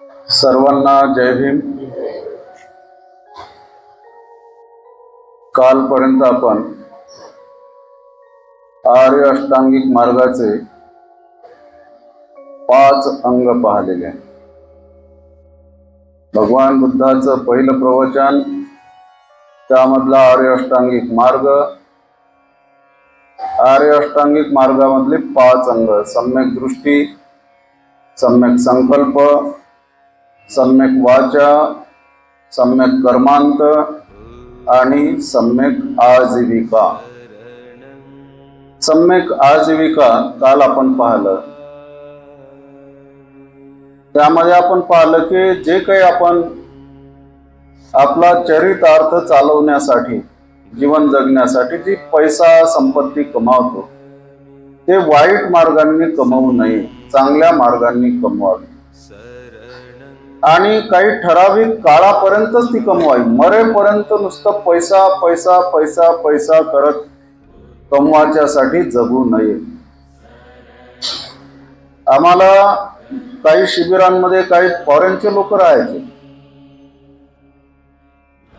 सर्वांना जय भीम। कालपर्यंत आपण आर्य अष्टांगिक मार्गाचे 5 अंग पाहिलेले आहेत। भगवान बुद्धाचं पहिलं प्रवचन, त्यामधला आर्य अष्टांगिक मार्ग, आर्य अष्टांगिक मार्गामधले 5 अंग: सम्यक दृष्टी, सम्यक संकल्प, सम्यक वाचा, सम्यक कर्मांत आणि सम्यक आजीविका। सम्यक आजीविका काल आपण पाहिलं। त्यामध्ये आपण पाहिलं की जे काही आपण आपला चरितार्थ चालवण्यासाठी, जीवन जगण्यासाठी जी पैसा संपत्ती कमावतो, ते वाईट मार्गांनी कमवू नये, चांगल्या मार्गांनी कमवावी आणि काही ठराविक काळापर्यंतच ती कमवावी। मरेपर्यंत नुसतं पैसा पैसा पैसा पैसा करत कमवायच्यासाठी जगू नये। आम्हाला काही शिबिरांमध्ये काही फॉरेनचे लोक राहायचे,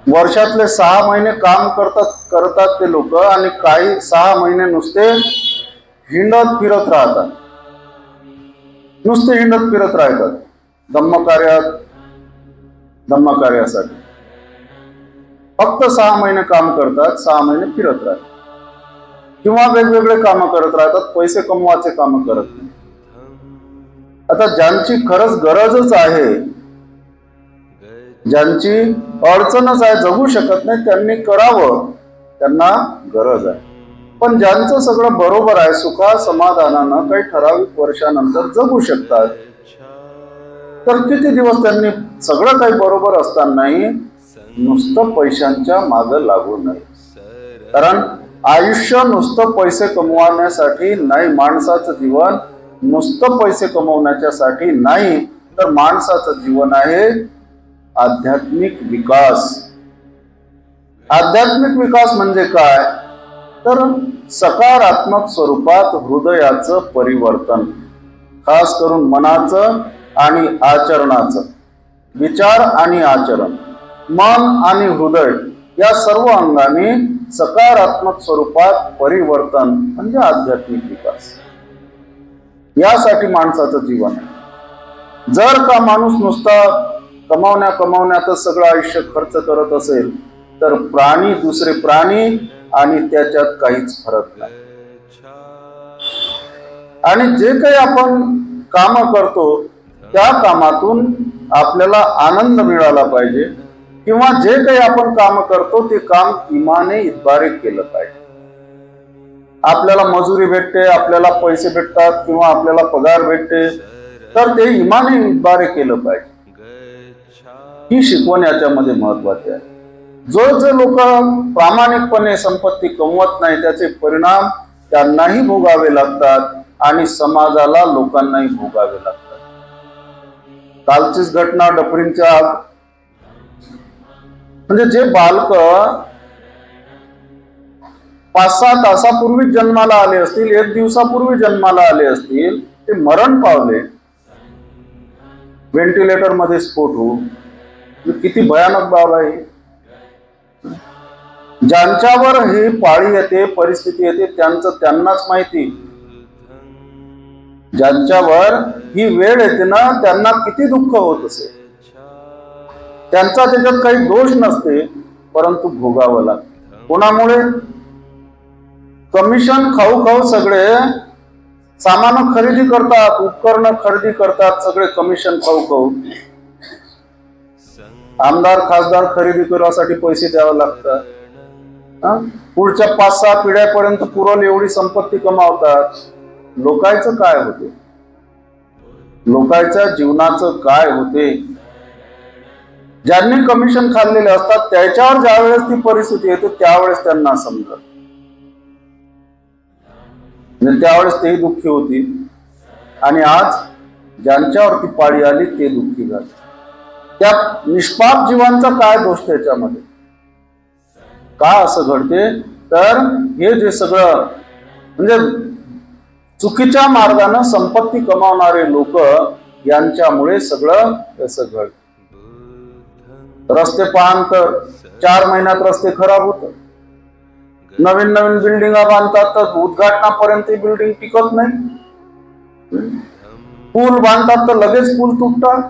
वर्षातले 6 महिने काम करतात ते लोक आणि काही 6 महिने नुसते हिंडत फिरत राहतात, नुसते हिंडत फिरत राहतात धम्मकार्यासाठी। फक्त 6 महिने काम करतात, 6 महिने फिरत राहतात किंवा वेगवेगळे काम करत राहतात, पैसे कमवायचे काम करत नाही। आता ज्यांची खरंच गरजच आहे, ज्यांची अडचणच आहे, जगू शकत नाही, त्यांनी करावं, त्यांना गरज आहे। पण ज्यांचं सगळं बरोबर आहे, सुखा समाधानानं काही ठराविक वर्षानंतर जगू शकतात, तर किती दिवस त्यांनी सगळं काही बरोबर असतानाही नुसतं पैशांच्या मागे लागू नये। कारण आयुष्य नुसतं पैसे कमवण्यासाठी नाही, माणसाचं जीवन नुसतं पैसे कमवण्यासाठी नाही, तर माणसाचं जीवन आहे आध्यात्मिक विकास। आध्यात्मिक विकास म्हणजे काय? तर सकारात्मक स्वरूपात हृदयाचं परिवर्तन, खास करून मनाचं आणि आचरणाचं, विचार आणि आचरण, मन आणि हृदय या सर्व अंगाने सकारात्मक स्वरूपात परिवर्तन म्हणजे आध्यात्मिक विकास। यासाठी माणसाचं जीवन आहे। जर का माणूस नुसता कमावण्यातच सगळं आयुष्य खर्च करत असेल, तर प्राणी दुसरे प्राणी आणि त्याच्यात काहीच फरक नाही। आणि जे काही आपण काम करतो त्या कामातून आपल्याला आनंद मिळाला पाहिजे, किंवा जे काही आपण काम करतो ते काम इमाने इतबारे केलं पाहिजे। आपल्याला मजुरी भेटते, आपल्याला पैसे भेटतात किंवा आपल्याला पगार भेटते, तर ते इमाने इतबारे केलं पाहिजे। ही शिकवण याच्यामध्ये महत्वाची आहे। जे लोक प्रामाणिकपणे संपत्ती कमवत नाही, त्याचे परिणाम त्यांनाही भोगावे लागतात आणि समाजाला, लोकांनाही भोगावे लागतात। कालचीच घटना, डफरींच्या आग, म्हणजे जे बालक 5-6 तासापूर्वी जन्माला आले असतील, 1 दिवसापूर्वी जन्माला आले असतील, ते मरण पावले, व्हेंटिलेटर मध्ये स्फोट होऊन। किती भयानक बाब आहे। ज्यांच्यावर ही पाळी येते, परिस्थिती येते, त्यांनाच माहिती। ज्यांच्यावर ही वेळ येते ना, त्यांना किती दुःख होत असेल। त्यांचा त्याच्यात काही दोष नसते, परंतु भोगावं लागतं। कोणामुळे? कमिशन खाऊ सगळे सामान खरेदी करतात, उपकरण खरेदी करतात, सगळे कमिशन खाऊ। आमदार खासदार खरेदी करण्यासाठी पैसे द्यावे लागतात। पुढच्या 5-6 पिढ्यापर्यंत पुरल एवढी संपत्ती कमावतात। लोकांचं काय होते? लोकांच्या जीवनाचं काय होते? ज्यांनी कमिशन खाल्लेले असतात त्याच्यावर ज्यावेळेस ती परिस्थिती येते, त्यावेळेस त्यांना समजत, त्यावेळेस तेही दुःखी होती। आणि आज ज्यांच्यावरती पाळी आली ते दुःखी झाले। त्या निष्पाप जीवांचा काय दोष त्याच्यामध्ये? का असं घडते? तर हे जे सगळं म्हणजे चुकीच्या मार्गाने संपत्ती कमावणारे लोक यांच्यामुळे सगळं असं घड. रस्ते पाहन तर 4 महिन्यात रस्ते खराब होतात. नवीन नवीन बिल्डिंगा बांधतात तर उद्घाटनापर्यंत बिल्डिंग टिकत नाही. पूल बांधतात तर लगेच पूल तुटतात.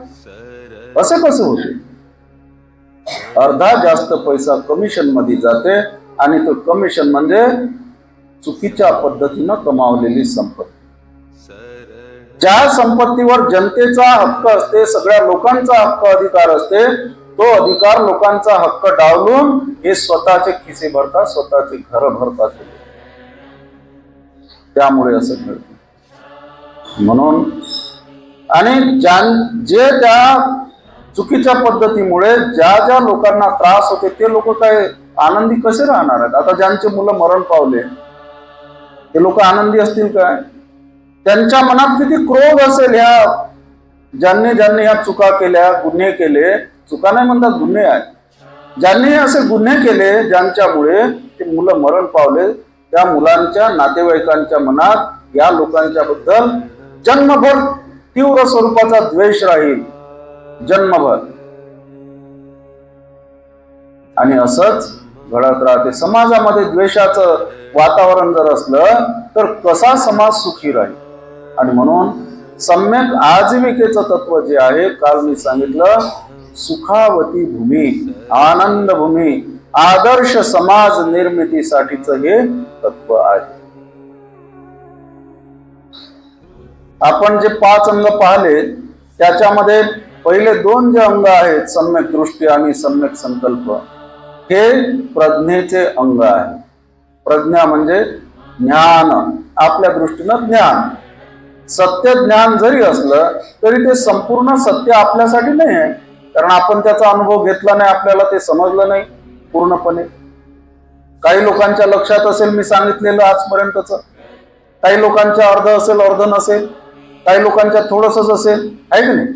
असं कसं होते? अर्धा जास्त पैसा कमिशन मध्ये जाते आणि तो कमिशन म्हणजे चुकीच्या पद्धतीनं कमावलेली संपत्ती. ज्या संपत्तीवर जनतेचा हक्क असते, सगळ्या लोकांचा हक्क अधिकार असते, तो अधिकार लोकांचा हक्क डावलून हे स्वतःचे खिसे भरतात, स्वतःचे घर भरतात. त्यामुळे असं घडतं. म्हणून आणि जे त्या चुकीच्या पद्धतीमुळे ज्या लोकांना त्रास होते ते लोक काय आनंदी कसे राहणार आहेत? आता ज्यांचे मुलं मरण पावले ते लोक आनंदी असतील काय? त्यांच्या मनात किती क्रोध असेल ह्या ज्यांनी ह्या चुका केल्या, गुन्हे केले. चुका नाही म्हणतात, गुन्हे आहेत. ज्यांनी असे गुन्हे केले ज्यांच्यामुळे ते मुलं मरण पावले, त्या मुलांच्या नातेवाईकांच्या मनात या लोकांच्या बद्दल जन्मभर तीव्र स्वरूपाचा द्वेष राहील, जन्मभर. आणि असंच घडत राहते. समाजामध्ये द्वेषाचं वातावरण जर असलं तर कसा समाज सुखी राहील? आणि म्हणून सम्यक आजीविकेचं तत्व जे आहे, काल मी सांगितलं, सुखावती भूमी, आनंद भूमी, आदर्श समाज निर्मितीसाठीच हे तत्व आहे. आपण जे 5 अंग पाहिले त्याच्यामध्ये पहिले 2 जे अंग आहेत, सम्यक दृष्टी आणि सम्यक संकल्प, हे प्रज्ञेचे अंग आहे. प्रज्ञा म्हणजे ज्ञान, आपल्या दृष्टीनं ज्ञान. सत्य ज्ञान जरी असलं तरी ते संपूर्ण सत्य आपल्यासाठी नाही आहे, कारण आपण त्याचा अनुभव घेतला नाही, आपल्याला ते समजलं नाही पूर्णपणे. काही लोकांच्या लक्षात असेल मी सांगितलेलं आजपर्यंतच, काही लोकांच्या अर्ध असेल, अर्ध नसेल, काही लोकांच्या थोडंसंच असेल, आहे की नाही?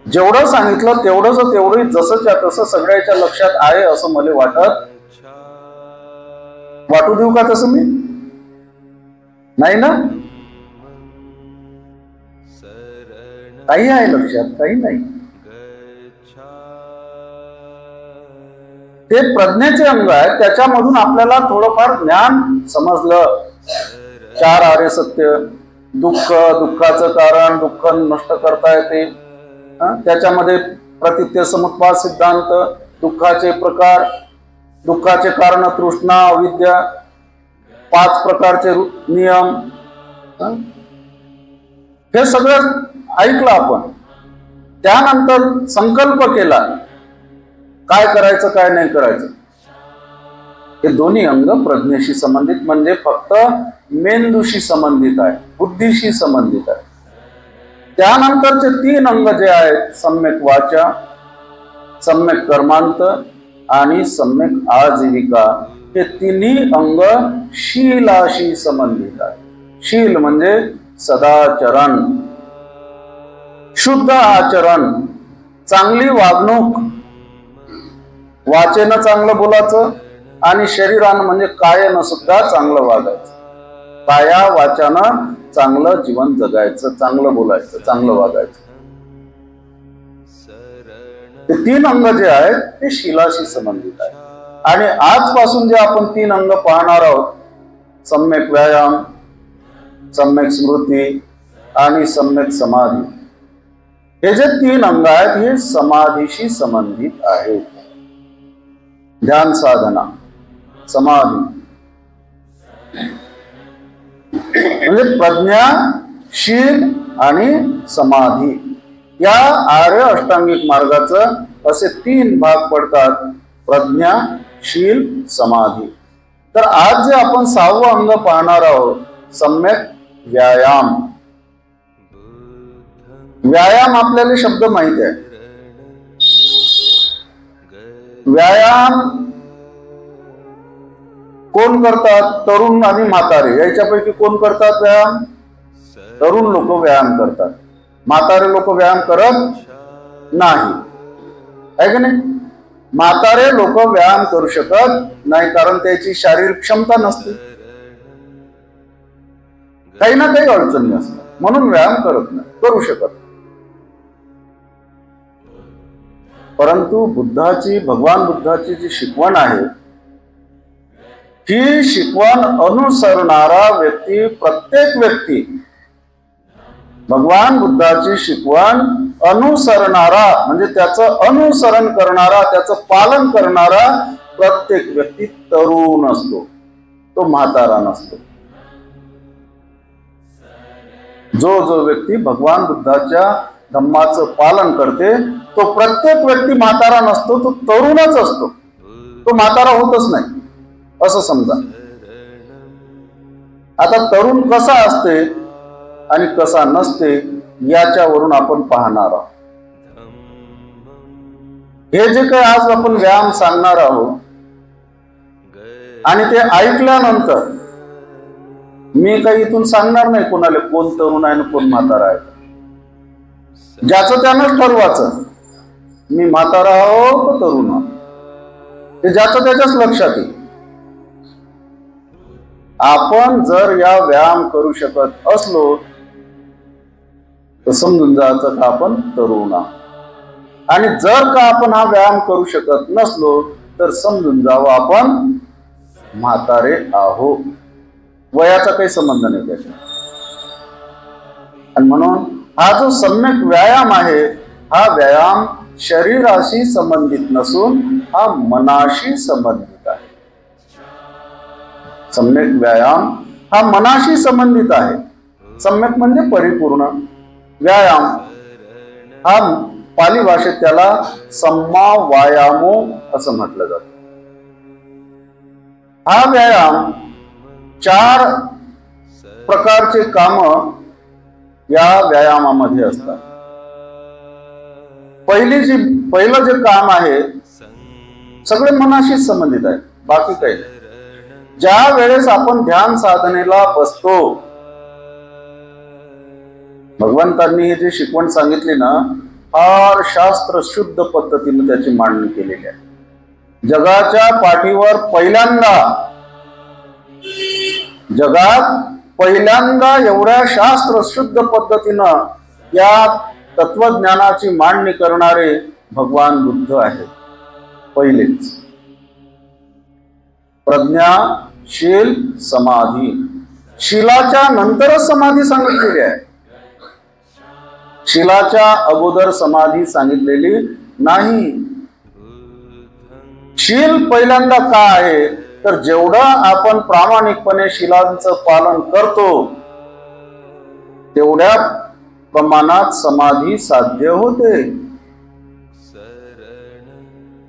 जेवढं सांगितलं तेवढं जसंच्या तसं सगळ्याच्या लक्षात आहे असं मला वाटू देऊ का तसं? मी नाही ना? काही आहे लक्षात, काही नाही. ते प्रज्ञेचे अंग आहे, त्याच्यामधून आपल्याला थोडंफार ज्ञान समजलं. 4 आर्य सत्य, दुःख, दुःखाचं कारण, दुःख नष्ट करता येते. त्याच्यामध्ये प्रतित्य समुत्पाद सिद्धांत, दुःखाचे प्रकार, दुःखाचे कारण, तृष्णा, अविद्या, 5 प्रकारचे नियम, हे सगळं ऐकलं आपण. त्यानंतर संकल्प केला, काय करायचं काय नाही करायचं. हे दोन्ही अंग प्रज्ञेशी संबंधित, म्हणजे फक्त मेंदूशी संबंधित आहे, बुद्धीशी संबंधित आहे. त्यानंतरचे 3 अंग जे आहेत, सम्यक वाचा, सम्यक कर्मांत आणि सम्यक आजीविका, हे तिन्ही अंग शीलाशी संबंधित आहे. शील म्हणजे सदाचरण, शुद्ध आचरण, चांगली वागणूक, वाचेनं चांगलं बोलायचं आणि शरीरानं म्हणजे कायानं सुद्धा चांगलं वागायचं. काया वाचानं चांगलं जीवन जगायचं, चांगलं बोलायचं, चांगलं वागायचं. ते 3 अंग जे आहेत ते शीलाशी संबंधित आहे. आणि आजपासून जे आपण 3 अंग पाहणार आहोत, सम्यक व्यायाम, सम्यक स्मृती आणि सम्यक समाधी, हे जे 3 अंग आहेत हे समाधीशी संबंधित आहेत. ध्यान साधना, समाधी म्हणजे प्रज्ञा, शील आणि समाधी, या आर्य अष्टांगिक मार्गाचं असे 3 भाग पडतात, प्रज्ञा, शील, समाधी. तर आज जे आपण 6वं अंग पाहणार आहोत, सम्यक व्यायाम. व्यायाम आपल्याला शब्द माहिती आहे. व्यायाम कोण करतात? तरुण आणि म्हातारे, याच्यापैकी कोण करतात व्यायाम? तरुण लोक व्यायाम करतात, म्हातारे लोक व्यायाम करत नाही, आहे की नाही? म्हातारे लोक व्यायाम करू शकत नाही, कारण त्याची शारीरिक क्षमता नसते, काही ना काही अडचणी असतात. म्हणून व्यायाम करत नाही, करू शकत नाही. परंतु भगवान बुद्धाची जी शिकवण आहे, ही शिकवण अनुसरणारा व्यक्ती, प्रत्येक व्यक्ती भगवान बुद्धाची शिकवण अनुसरणारा म्हणजे त्याचं अनुसरण करणारा, त्याचं पालन करणारा प्रत्येक व्यक्ती तरुण असतो, तो म्हातारा नसतो. जो व्यक्ती भगवान बुद्धाच्या धम्माचं पालन करते, तो प्रत्येक व्यक्ती म्हातारा नसतो, तो तरुणच असतो, तो म्हातारा होतच नाही असं समजा. आता तरुण कसा असते आणि कसा नसते याच्यावरून आपण पाहणार आहोत. हे जे काही आज आपण व्यायाम सांगणार आहोत आणि ते ऐकल्यानंतर मी काही इथून सांगणार नाही कोणाला कोण तरुण आहे आणि कोण म्हातारा आहे. ज्याचं त्यानंच ठरवायचं, मी म्हातारा आहो का तरुण आहो, ते ज्याचं त्याच्याच लक्षात येईल. आपण जर या व्यायाम करू शकत असलो तर समजून जायचं का आपण तरुण आहोत, आणि जर का आपण हा व्यायाम करू शकत नसलो तर समजून जावं आपण म्हातारे आहो. वयाचा काही संबंध नाही त्याच्या. आणि म्हणून हा जो सम्यक व्यायाम आहे, हा व्यायाम शरीराशी संबंधित नसून हा मनाशी संबंधित आहे. सम्यक व्यायाम हा मनाशी संबंधित आहे. सम्यक म्हणजे परिपूर्ण, व्यायाम हा पाली भाषेत त्याला सम्मा वायामो असं म्हटलं जातं. हा व्यायाम 4 प्रकारचे काम या व्यायामामध्ये असतात. पहिलं जे काम आहे सगळे मनाशी संबंधित आहे, बाकी काही नाही. ज्या वेळेस आपण ध्यान साधनेला बसतो, भगवंतांनी ही जी शिकवण सांगितली ना, फार शास्त्र शुद्ध पद्धतीने त्याची मांडणी केलेली आहे. जगाच्या पाठीवर पहिल्यांदा एवढ्या शास्त्र शुद्ध पद्धतीनं या तत्वज्ञानाची मांडणी करणारे भगवान बुद्ध आहेत. पहिलेच प्रज्ञा, शील, समाधी. शीलाच्या नंतरच समाधी सांगितलेली आहे, शीलाच्या अगोदर समाधी सांगितलेली नाही. शील पहिल्यांदा का आहे तर जेवढं आपण प्रामाणिकपणे शीलांचं पालन करतो तेवढ्या प्रमाणात समाधी साध्य होते.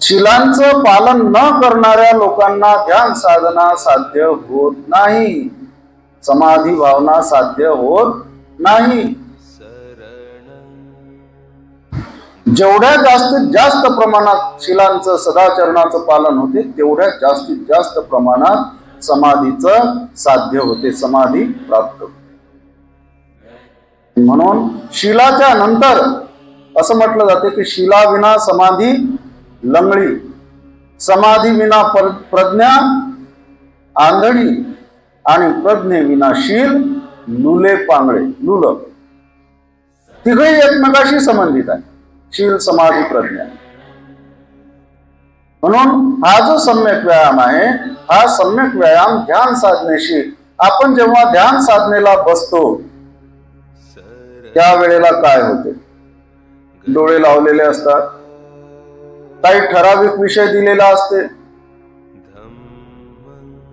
शीलांचं पालन न करणाऱ्या लोकांना ध्यान साधना साध्य होत नाही, समाधी भावना साध्य होत नाही. जेवढ्या जास्तीत जास्त प्रमाणात शीलांचं सदाचरणाचं पालन होते तेवढ्या जास्तीत जास्त प्रमाणात समाधीचं साध्य होते, समाधी प्राप्त होते. म्हणून शीलाच्या नंतर असं म्हटलं जाते की शीला विना समाधी लंगडी, समाधी विना प्रज्ञा आंधळी आणि प्रज्ञे विना शील लुले पांगळे. लुल तिघही एकमेकाशी संबंधित आहे, शील, समाधी, प्रज्ञा. म्हणून हा जो सम्यक व्यायाम आहे, हा सम्यक व्यायाम ध्यान साधनेशी, आपण जेव्हा ध्यान साधनेला बसतो त्यावेळेला काय होते, डोळे लावलेले असतात, काही ठराविक विषय दिलेला असते.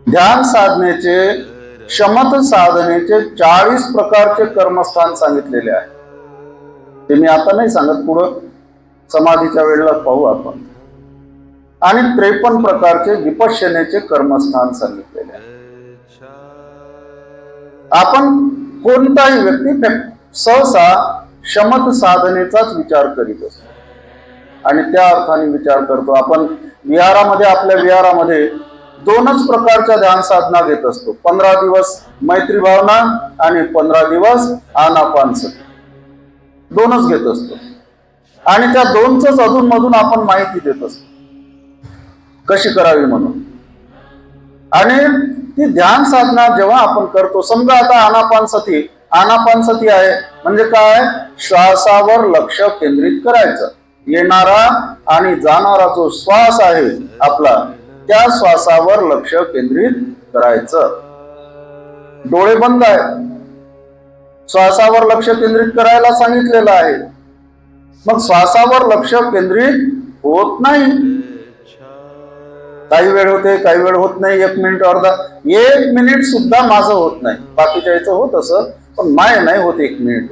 ध्यान साधनेचे, शमत साधनेचे 40 प्रकारचे कर्मस्थान सांगितलेले आहे. ते मी आता नाही सांगत, पुढं समाधीच्या वेळेला पाहू आपण. आणि 53 प्रकारचे विपश्यनेचे कर्मस्थान सांगितलेले आहे. आपण कोणताही व्यक्ती सहसा शमत साधनेचाच विचार करीत असतो आणि त्या अर्थाने विचार करतो. आपण आपल्या विहारामध्ये 2च प्रकारच्या ध्यान साधना घेत असतो. 15 दिवस मैत्री भावना आणि 15 दिवस आनापानसती, 2च घेत असतो. आणि त्या 2च अधूनमधून आपण माहिती देत असतो कशी करावी म्हणून. आणि ती ध्यान साधना जेव्हा आपण करतो, समजा आता आनापानसती आनापानसती आहे. म्हणजे काय? श्वासावर लक्ष केंद्रित करायचं. येणारा आणि जाणारा जो श्वास आहे आपला, त्या श्वासावर लक्ष केंद्रित करायचं. डोळे बंद आहेत, श्वासावर लक्ष केंद्रित करायला सांगितलेलं आहे. मग श्वासावर लक्ष केंद्रित होत नाही. काही वेळ होते, काही वेळ होत नाही. 1 मिनिट, अर्धा 1 मिनिट सुद्धा माझं होत नाही. बाकीच्या याचं होत असं, पण माय नाही होत 1 मिनिट.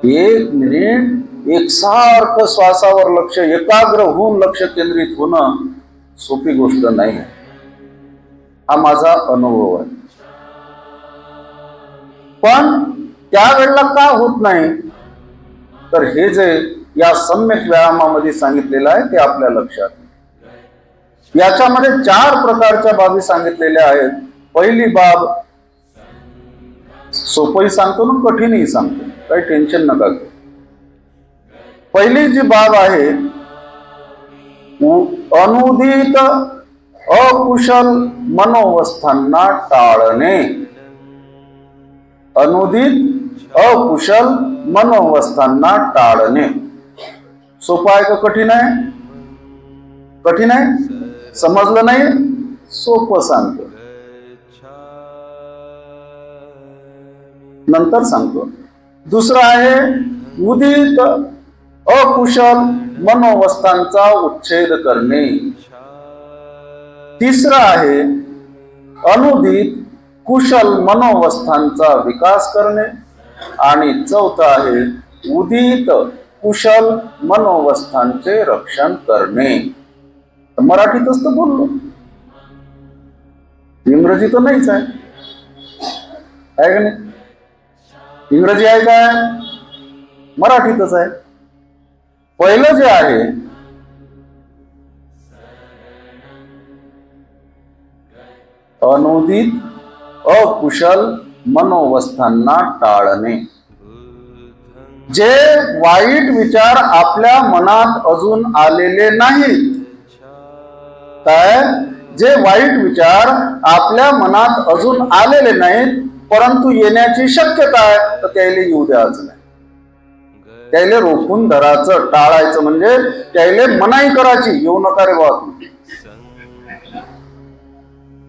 1 मिनिट एकसारखं श्वासावर लक्ष एकाग्र होऊन लक्ष केंद्रित होणं सोपी गोष्ट नाही. हा माझा अनुभव आहे. पण त्यावेळेला का होत नाही? तर हे जे या सम्यक व्यायामामध्ये सांगितलेलं आहे ते आपल्या लक्षात. याच्यामध्ये 4 प्रकारच्या बाबी सांगितलेल्या आहेत. पहिली बाब सोपंही सांगतो ना कठीणही सांगतो, काही टेन्शन नका घेऊ. पहिली जी बाब आहे, अनुदित अकुशल मनोवस्थांना टाळणे. अनुदित अकुशल मनोवस्थांना टाळणे. सोपं आहे का कठीण आहे? कठीण आहे? समजलं नाही? सोपं सांगतो, नंतर सांगतो. दुसरं आहे उदित अकुशल मनोवस्थांचा उच्छेद करणे. तिसरं आहे अनुदित कुशल मनोवस्थांचा विकास करणे. आणि चौथं आहे उदित कुशल मनोवस्थांचे रक्षण करणे. मराठीतच तर बोललो, इंग्रजी तर नाहीच आहे का नाही? इंग्रजी आहे काय? मराठीतच आहे. पहिलं जे आहे अनुदित अकुशल मनोवस्थांना टाळणे. जे वाईट विचार आपल्या मनात अजून आलेले नाहीत. काय? जे वाईट विचार आपल्या मनात अजून आलेले नाहीत, परंतु येण्याची शक्यता आहे, तर त्याला येऊ द्यायचं नाही. त्याला रोखून धरायचं, टाळायचं. म्हणजे त्याला मनाई करायची, येऊ नका रे बा तुम्ही.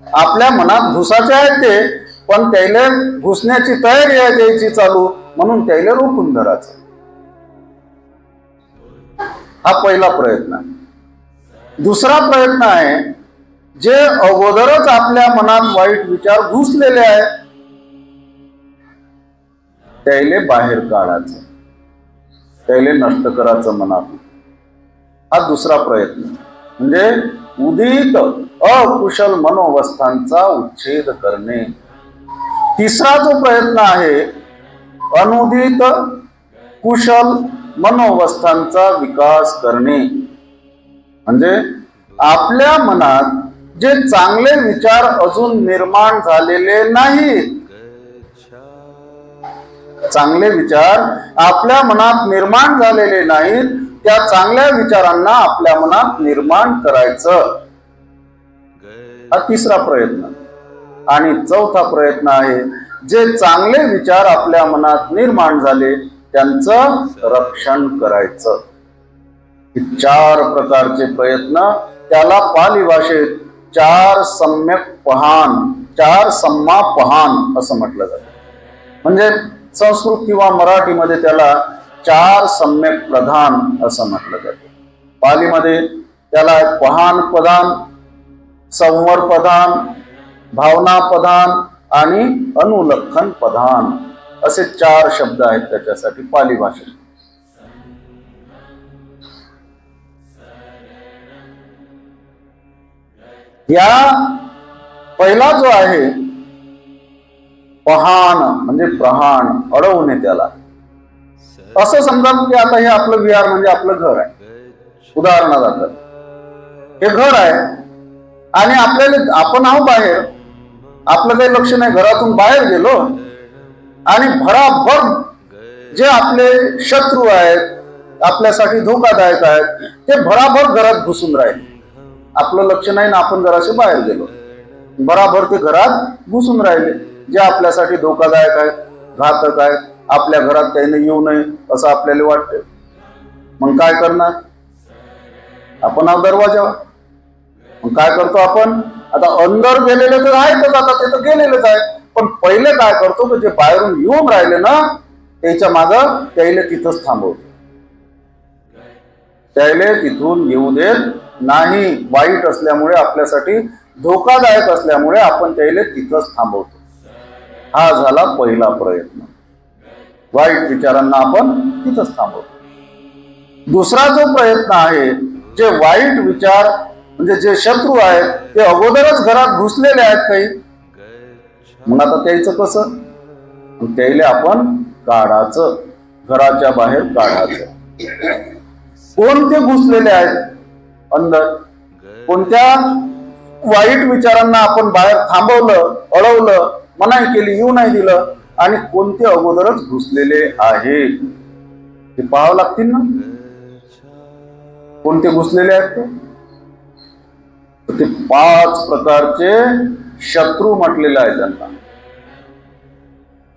आपल्या मनात घुसाचे आहेत ते, पण त्याला घुसण्याची तयारी आहे द्यायची चालू, म्हणून त्याला रोखून धरायचं. हा पहिला प्रयत्न आहे. दुसरा प्रयत्न आहे, जे अगोदरच आपल्या मनात वाईट विचार घुसलेले आहेत त्याला बाहेर काढायचं, त्याला नष्ट करायचं मनात. हा दुसरा प्रयत्न. म्हणजे उदित अकुशल मनोवस्थांचा उच्छेद करणे. तिसरा जो प्रयत्न आहे अनुदित कुशल मनोवस्थांचा विकास करणे. म्हणजे आपल्या मनात जे चांगले विचार अजून निर्माण झालेले नाहीत, चांगले विचार आपल्या मनात निर्माण झालेले नाहीत, त्या चांगल्या विचारांना आपल्या मनात निर्माण करायचं. हा तिसरा प्रयत्न. आणि चौथा प्रयत्न आहे, जे चांगले विचार आपल्या मनात निर्माण झाले त्यांचं रक्षण करायचं. 4 प्रकारचे प्रयत्न, त्याला पाली भाषेत 4 सम्यक पहान, 4 सम्मा पहान असं म्हटलं जातं. म्हणजे संस्कृत किंवा मराठीमध्ये त्याला 4 सम्यक प्रधान असं म्हटलं जातं. पालीमध्ये त्याला पहान प्रधान, संवर प्रधान, भावना प्रधान आणि अनुलक्षण प्रधान असे 4 शब्द आहेत त्याच्यासाठी पाली भाषेत. या पहिला जो आहे पहान म्हणजे प्रहाण, अडवणे त्याला. असं समजा की आता हे आपलं विहार म्हणजे आपलं घर आहे, उदाहरणार्थ हे घर आहे आणि आपल्याला आपण आहो बाहेर, आपलं काही लक्ष नाही, घरातून बाहेर गेलो आणि भराभर जे आपले शत्रू आहेत, आपल्यासाठी धोकादायक आहेत, ते भराभर घरात घुसून राहिले. आपलं लक्ष नाही ना, आपण जरासे बाहेर गेलो. बराबर ते घरात घुसून राहिले, जे आपल्यासाठी धोकादायक आहे, घातक आहे, आपल्या घरात त्याने येऊ नये असं आपल्याला वाटतं. मग काय करणार आपण? दरवाजावर. मग काय करतो आपण? आता अंदर गेलेले तर आहेतच, आता ते तर गेलेलेच आहे, पण पहिले काय करतो की जे बाहेरून येऊन राहिले ना त्याच्या मागं त्याला तिथंच थांबवतो, त्याला तिथून येऊ देत नाही. वाईट असल्यामुळे, आपल्यासाठी धोकादायक असल्यामुळे आपण त्याला तिथंच थांबवतो. हा झाला पहिला प्रयत्न, वाईट विचारांना आपण तिथंच थांबवतो. दुसरा जो प्रयत्न आहे, जे वाईट विचार म्हणजे जे शत्रू आहेत ते अगोदरच घरात घुसलेले आहेत काही, मग आता त्याचं कसं? त्याला आपण काढायचं, घराच्या बाहेर काढायचं. कोणते घुसलेले आहेत अंदर? कोणत्या वाईट विचारांना आपण बाहेर थांबवलं, अडवलं, मनाई केली, येऊ नाही दिलं, आणि कोणते अगोदरच घुसलेले आहेत ते पाहावं लागतील ना. कोणते घुसलेले आहेत ते 5 प्रकारचे शत्रू म्हटलेले आहेत त्यांना,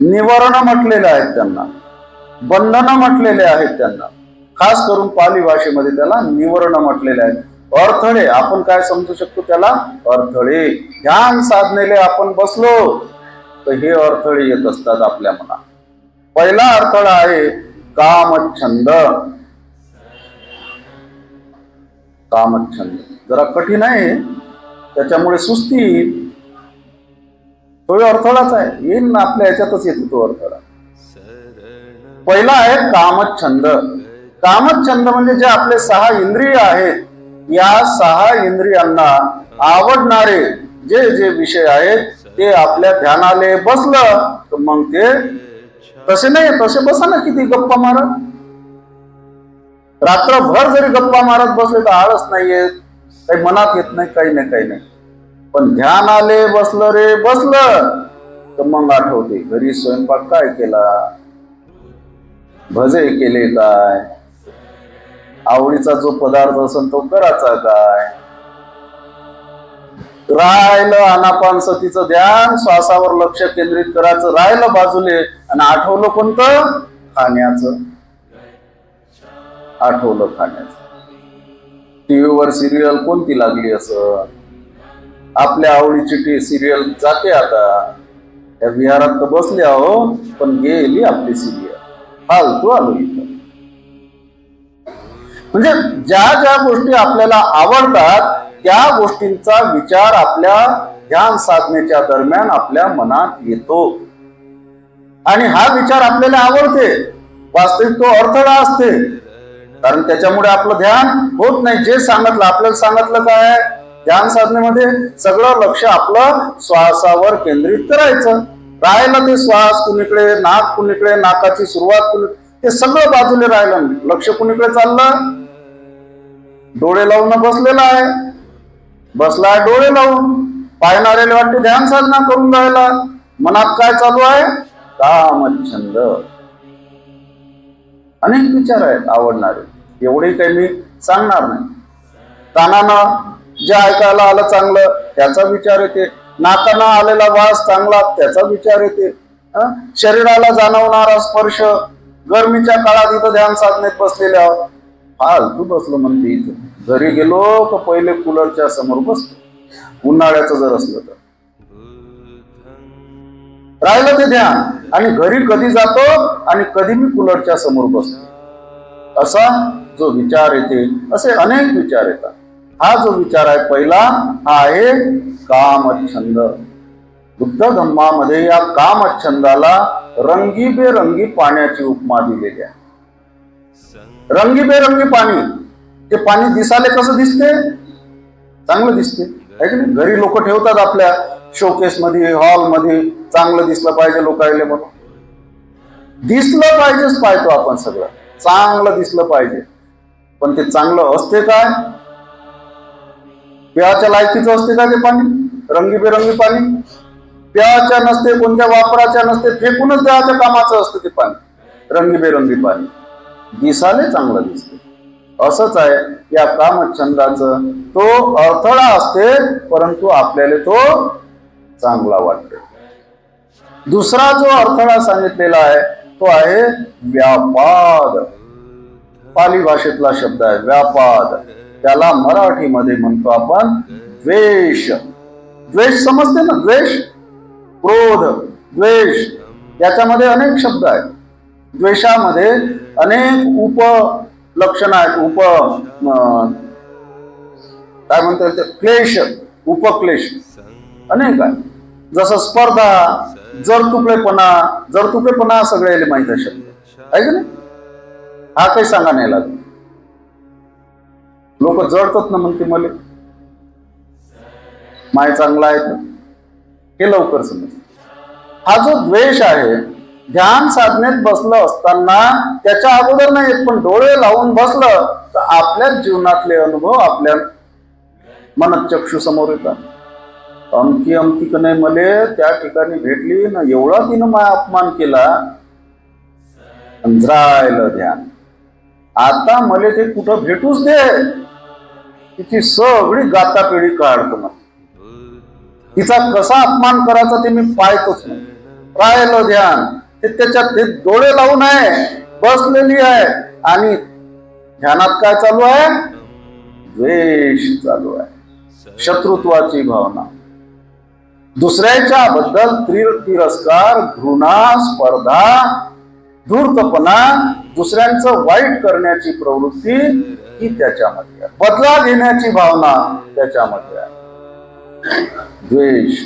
निवारण म्हटलेले आहेत त्यांना, बंधन म्हटलेले आहेत त्यांना. खास करून पाली भाषेमध्ये त्याला निवरण म्हटलेले आहेत. अडथळे आपण काय समजू शकतो त्याला? अडथळे. ध्यान साधनेले आपण बसलो तर हे अडथळे येत असतात आपल्या मनात. पहिला अडथळा आहे कामछंद. कामछंद जरा कठीण आहे, त्याच्यामुळे सुस्ती येईल. तो अडथळाच आहे, येईल ना आपल्या ह्याच्यातच येतो तो अडथळा. पहिला आहे कामछंद. कामछंद म्हणजे जे आपले 6 इंद्रिय आहेत, या 6 इंद्रियांना आवडणारे जे जे विषय आहेत ते आपल्या ध्यानाले बसलं तर मग ते तसे नाही, तसे बसा ना किती गप्पा मारत, रात्रभर जरी गप्पा मारत बसले तर आळस नाही येत, काही मनात येत नाही, काही नाही. पण ध्यानाले बसलं रे बसलं तर मग आठवते घरी स्वयंपाक काय केला, भजे केले काय, आवडीचा जो पदार्थ असेल तो करायचा काय. राहिलं आनापानसतीचं ध्यान, श्वासावर लक्ष केंद्रित करायचं राहिलं बाजूले, आणि आठवलं कोणतं? खाण्याचं. आठवलं खाण्याचं. टीव्हीवर सिरियल कोणती लागली असं, आपल्या आवडीची सिरियल जाते. आता या विहारात तर बसले आहो पण गेली आपली सिरियल, फालतू आलो इथं. म्हणजे ज्या ज्या गोष्टी आपल्याला आवडतात त्या गोष्टींचा विचार आपल्या ध्यान साधनेच्या दरम्यान आपल्या मनात येतो, आणि हा विचार आपल्याला आवडते. वास्तविक तो अडथळा असते, कारण त्याच्यामुळे आपलं ध्यान होत नाही. जे सांगितलं आपल्याला, सांगितलं काय ध्यान साधनेमध्ये? सगळं लक्ष आपलं श्वासावर केंद्रित करायचं. राहिलं ते श्वास कुणीकडे, नाक कुणीकडे, नाकाची सुरुवात कुणीकडे, ते सगळं बाजूला राहिलं. लक्ष कुणीकडे चाललं? डोळे लावून बसलेला आहे, बसलाय डोळे लावून, पाहणाऱ्याला वाटते ध्यान साधना करून राहिला. मनात काय चालू आहे? कामछंद. अनेक विचार आहेत आवडणारे, एवढे काही मी सांगणार नाही. कानानं जे ऐकायला आलं चांगलं त्याचा विचार येते, नाकानं आलेला वास चांगला त्याचा विचार येते, शरीराला जाणवणारा स्पर्श. गरमीच्या काळात इथं ध्यान साधनेत बसलेले आहोत, फालतू बसलो म्हणते इथं. घरी गेलो तर पहिले कूलरच्या समोर बसतो, उन्हाळ्याचं जर असलं तर. राहिलं ते ध्यान, आणि घरी कधी जातो आणि कधी मी कूलरच्या समोर बसतो, असा जो विचार येते, असे अनेक विचार येतात. हा जो विचार आहे पहिला, हा आहे कामछंद. बुद्ध धम्मामध्ये या कामछंदाला रंगीबेरंगी पाण्याची उपमा दिलेली आहे. रंगीबेरंगी पाणी, ते पाणी दिसाले कसं दिसते? चांगलं दिसते आहे की नाही? घरी लोक ठेवतात आपल्या शोकेस मध्ये, हॉल मध्ये, चांगलं दिसलं पाहिजे लोकांना म्हणून. दिसलं पाहिजेच, पाहतो आपण सगळं चांगलं दिसलं पाहिजे, पण ते चांगलं असते काय? प्याच्या लायकीचं असते का ते पाणी? रंगीबेरंगी पाणी प्याच्या नसते, कोणत्या वापराच्या नसते, फेकूनच द्यायच्या कामाचं असतं ते पाणी. रंगीबेरंगी पाणी दिसाले चांगलं दिसते. असंच आहे या कामछंदाचं, तो अडथळा असते परंतु आपल्याला तो चांगला वाटतो. दुसरा जो अडथळा सांगितलेला आहे तो आहे व्यापाद. पाली भाषेतला शब्द आहे व्यापाद. त्याला मराठीमध्ये म्हणतो आपण द्वेष. द्वेष समजते ना? द्वेष, क्रोध, द्वेष, याच्यामध्ये अनेक शब्द आहेत. द्वेषामध्ये अनेक उपलक्षण आहेत. काय म्हणता येईल, क्लेश, उपक्लेश अनेक आहे. जसं स्पर्धा, जरतुकेपणा. जरतुकेपणा सगळ्याला माहित आहे शब्द आहे की नाही? हा काही सांगा नाही लागत. लोक जळतात ना म्हणते मला माय चांगला आहे तर हे लवकर समज. हा जो द्वेष आहे, ध्यान साधनेत बसलं असताना त्याच्या अगोदर नाही येत, पण डोळे लावून बसलं तर आपल्याच जीवनातले अनुभव आपल्या मनचक्षू समोर येतात. अमकी अमकी का नाही मले त्या ठिकाणी भेटली ना, एवढा तिनं माय अपमान केला, राहिलं ध्यान. आता मले ते कुठं भेटूच दे, तिची सगळी गातापिढी काढतो ना, तिचा कसा अपमान करायचा ते मी पाहतोच नाही. राहिलं ध्यान. ते त्याच्यात ते डोळे लावून आहे, बसलेली आहे आणि ध्यानात काय चालू आहे? द्वेष चालू आहे, शत्रुत्वाची भावना, दुसऱ्याच्या बद्दल तिरस्कार, घृणा, स्पर्धा, धूर्तपणा, दुसऱ्यांचं वाईट करण्याची प्रवृत्ती ही त्याच्यामध्ये आहे. बदला घेण्याची भावना त्याच्यामध्ये आहे, द्वेष.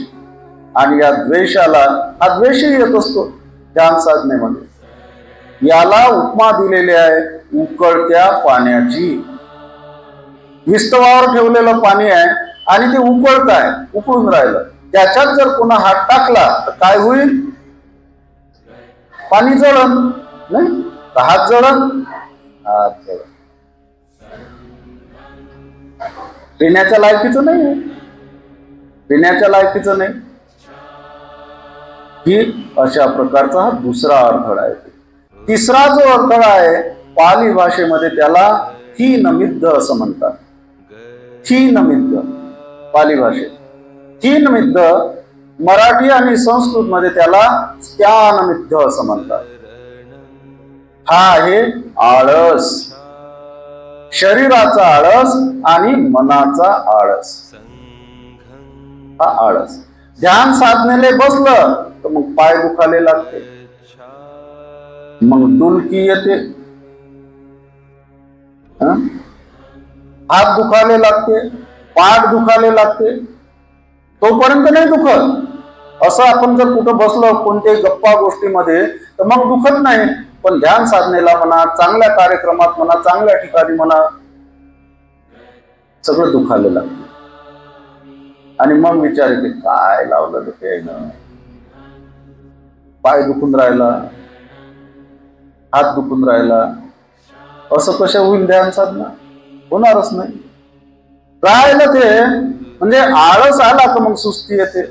आणि या द्वेषाला, हा द्वेषही येत असतो ध्यान साधनेमध्ये. याला उपमा दिलेली आहे उकळत्या पाण्याची. विस्तवावर ठेवलेलं पाणी आहे आणि ते उकळत आहे, उकळून राहिलं. त्याच्यात जर पुन्हा हात टाकला तर काय होईल? पाणी जळण नाही, हात जळण, हात जळण. पिण्याच्या लायकीचं नाही, पिण्याच्या लायकीचं नाही. ही अशा प्रकारचा हा दुसरा अडथळा आहे. तिसरा जो अडथळा आहे पाली भाषेमध्ये त्याला थीनमिद्ध असं म्हणतात. थीनमिद्ध पाली भाषेत, थीनमिद्ध मराठी आणि संस्कृत मध्ये त्याला स्त्यानमिद्ध असं म्हणतात. हा आहे आळस, शरीराचा आळस आणि मनाचा आळस. हा आळस. ध्यान साधनेले बसलं तर मग पाय दुखाले लागते, मग डुलकी येते, हात दुखाले लागते, पाठ दुखाले लागते. तोपर्यंत नाही दुखत. असं आपण जर कुठं बसलो कोणत्याही गप्पा गोष्टीमध्ये तर मग दुखत नाही. पण ध्यान साधनेला म्हणा, चांगल्या कार्यक्रमात म्हणा, चांगल्या ठिकाणी म्हणा, सगळं दुखाले लागते. आणि मग विचार येते काय लावलं ते ना, पाय दुखून राहिला, हात दुखून राहिला. असं कसं होईल ध्यान साधना? होणारच नाही. राहिलं ते म्हणजे आळस आला का मग सुस्ती येते.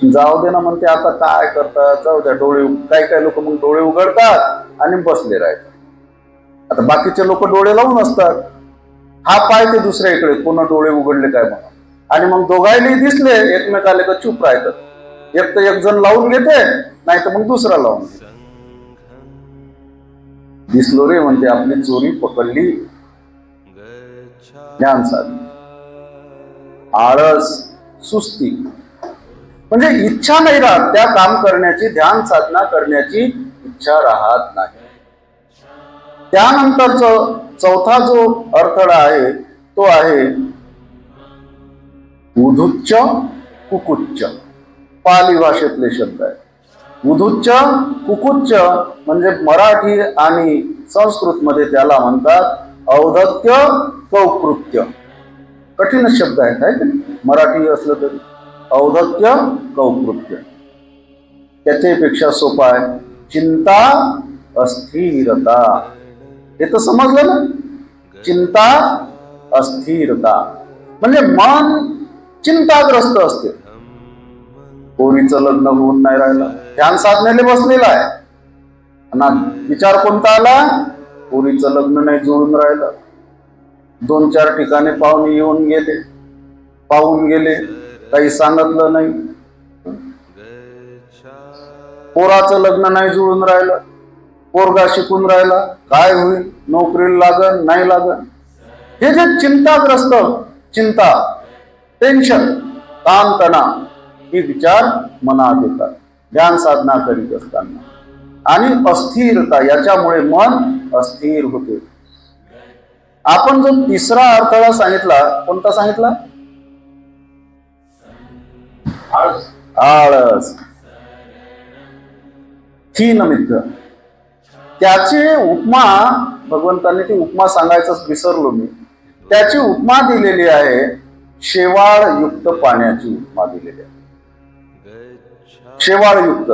जाऊ दे ना म्हणते, आता काय करतात, जाऊ द्या. डोळे, काही काही लोक मग डोळे उघडतात आणि बसले राहतात. आता बाकीचे लोक डोळे लावून असतात, हा पाय ते दुसऱ्या इकडे, पुन्हा डोळे उघडले काय म्हणून. आणि मग दोघायला दिसले एकमेकाला का चूप राहतात. एक तर एक जण लावून घेते, नाही तर मग दुसरा लावून घेते. दिसलो रे म्हणते, आपली चोरी पकडली. ध्यान साधना, आळस, सुस्ती म्हणजे इच्छा नाही राहत त्या काम करण्याची, ध्यान साधना करण्याची इच्छा राहत नाही. त्यानंतरच चौथा जो अडथळा आहे तो आहे उधुच्च, कुकुच्च. पाली भाषेतले शब्द आहे. उधुच्च, कुकुच्च म्हणजे मराठी आणि संस्कृत मध्ये त्याला म्हणतात औदत्य, कौकृत्य. कठीण शब्द आहेत आहे की मराठी असलं तरी. औदत्य, कौकृत्य. त्याच्यापेक्षा सोपा आहे चिंता, अस्थिरता. हे तर समजलं ना? चिंता, अस्थिरता म्हणजे मन चिंताग्रस्त असते. पोरीचं लग्न होऊन नाही राहिलं, ध्यान साधनेले बसलेला आहे, आणि विचार कोणता आला? पोरीचं लग्न नाही जुळून राहिलं. 2-4 ठिकाणी पाहुणे येऊन गेले, पाहून गेले, काही सांगितलं नाही, पोराचं लग्न नाही जुळून राहिलं, पोरगा शिकून राहिला, काय होईल, नोकरीला लागन नाही लागन, हे जे चिंताग्रस्त चिंता, टेन्शन, ताणतणाव, हे विचार मनात येतात ध्यान साधना करीत असताना. आणि अस्थिरता, याच्यामुळे मन अस्थिर होते. आपण जो तिसरा अडथळा सांगितला, कोणता सांगितला? आळस, क्षीणमिद्ध. त्याची उपमा भगवंतांनी, ती उपमा सांगायचं विसरलो मी, त्याची उपमा दिलेली आहे, शेवाळयुक्त पाण्याची उपमा दिलेली आहे. शेवाळयुक्त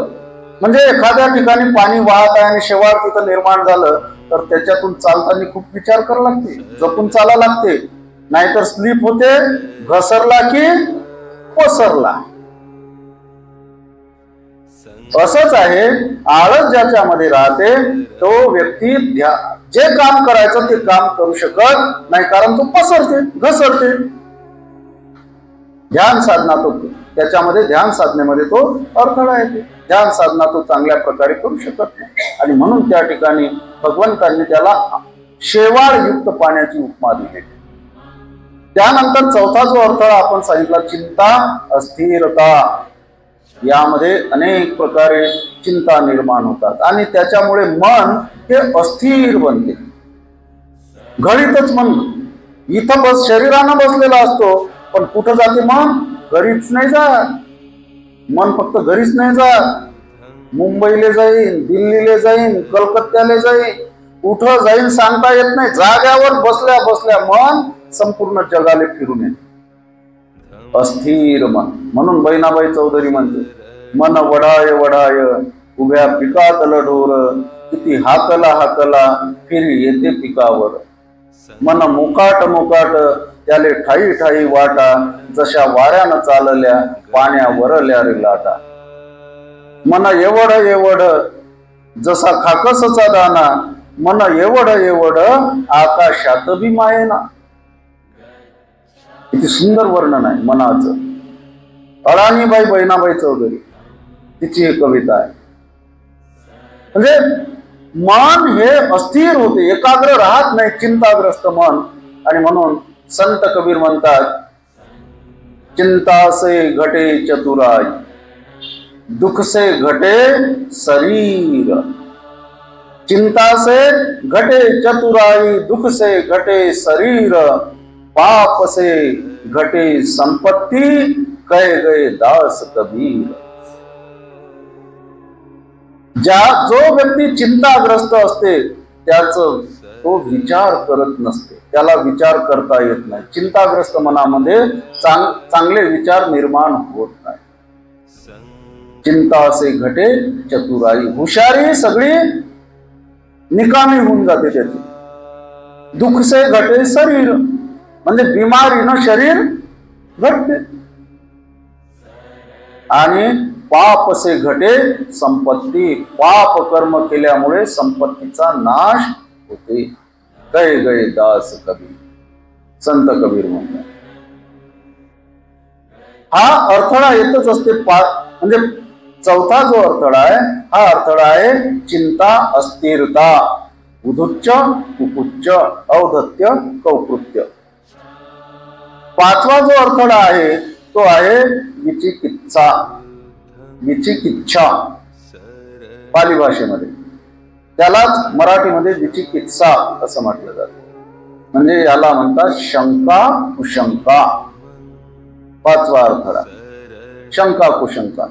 म्हणजे एखाद्या ठिकाणी पाणी वाहत आहे आणि शेवाळ तिथं निर्माण झालं तर त्याच्यातून चालताना खूप विचार करावा लागते, जपून चाला लागते, नाहीतर स्लिप होते, घसरला की पसरला. असंच आहे, आळस ज्याच्यामध्ये राहते तो व्यक्ती जे काम करायचं ते काम करू शकत नाही, कारण तो पसरते, घसरते. ध्यान साधना तो त्याच्यामध्ये, ध्यान साधनेमध्ये तो अडथळा येते, ध्यान साधना तो चांगल्या प्रकारे करू शकत नाही. आणि म्हणून त्या ठिकाणी भगवंतांनी त्याला शेवाळयुक्त पाण्याची उपमा दिली. त्यानंतर चौथा जो अडथळा आपण सांगितला, चिंता, अस्थिरता. यामध्ये अनेक प्रकारे चिंता निर्माण होतात आणि त्याच्यामुळे मन हे अस्थिर बनते. घरीतच मन, इथं शरीरानं बसलेला असतो, पण कुठं जाते मन? घरीच नाही जात. मन फक्त घरीच नाही जात, मुंबईला जाईन, दिल्लीला जाईन, कलकत्त्याला जाईन, कुठं जाईन सांगता येत नाही. जाग्यावर बसल्या बसल्या मन संपूर्ण जगाला फिरून येते, अस्थिर मन. म्हणून बहिणाबाई चौधरी म्हणते, मन वढाय वढाय उभ्या पिकात लढोर, किती हाकला हाकला फिरी येते पिकावर. मन मुकाट मुकाट त्याले ठाई ठाई वाटा, जशा वाऱ्यानं चालल्या पाण्यावरल्या रे लाटा. मन एवढ एवढ जसा खाकसचा दाना, मन एवढ एवढ आकाशात बी मायेना. किती सुंदर वर्णन आहे मनाचं. अडाणीबाई बहिणाबाई चौधरी, तिची ही कविता आहे. म्हणजे मन हे अस्थिर होते, एकाग्र राहत नाही, चिंताग्रस्त मन. आणि म्हणून संत कबीर म्हणतात, चिंता से घटे चतुराई, दुख से घटे शरीर. चिंता से घटे चतुराई, दुख से घटे शरीर, पाप से घटे संपत्ति, कह गए दास कबीर. जो व्यक्ती चिंताग्रस्त असते त्याचं तो विचार करत नसते, त्याला विचार करता येत नाही. चिंताग्रस्त मनामध्ये चांगले विचार निर्माण होत नाही. चिंता से घटे चतुराई, हुशारी सगळी निकामी होऊन जाते त्याची. दुःख से घटे शरीर, म्हणजे बिमारीनं शरीर घटते. आणि पाप से घटे संपत्ती, पाप कर्म केल्यामुळे संपत्तीचा नाश होते. कहे गए दास कबीर, संत कबीर म्हणतात. हा अडथळा येतच असते. म्हणजे चौथा जो अडथळा आहे, हा अडथळा आहे चिंता, अस्थिरता, उद्धुच्च, कुकुच्च, औद्धत्य, कौकृत्य. पाचवा जो अडथळा आहे तो आहे विचिकित्सा. विचिकिच्छा पाली भाषेमध्ये, त्यालाच मराठीमध्ये विचिकित्सा असं म्हटलं जातं. म्हणजे याला म्हणतात शंका कुशंका. पाचवा अडथळा शंका कुशंका.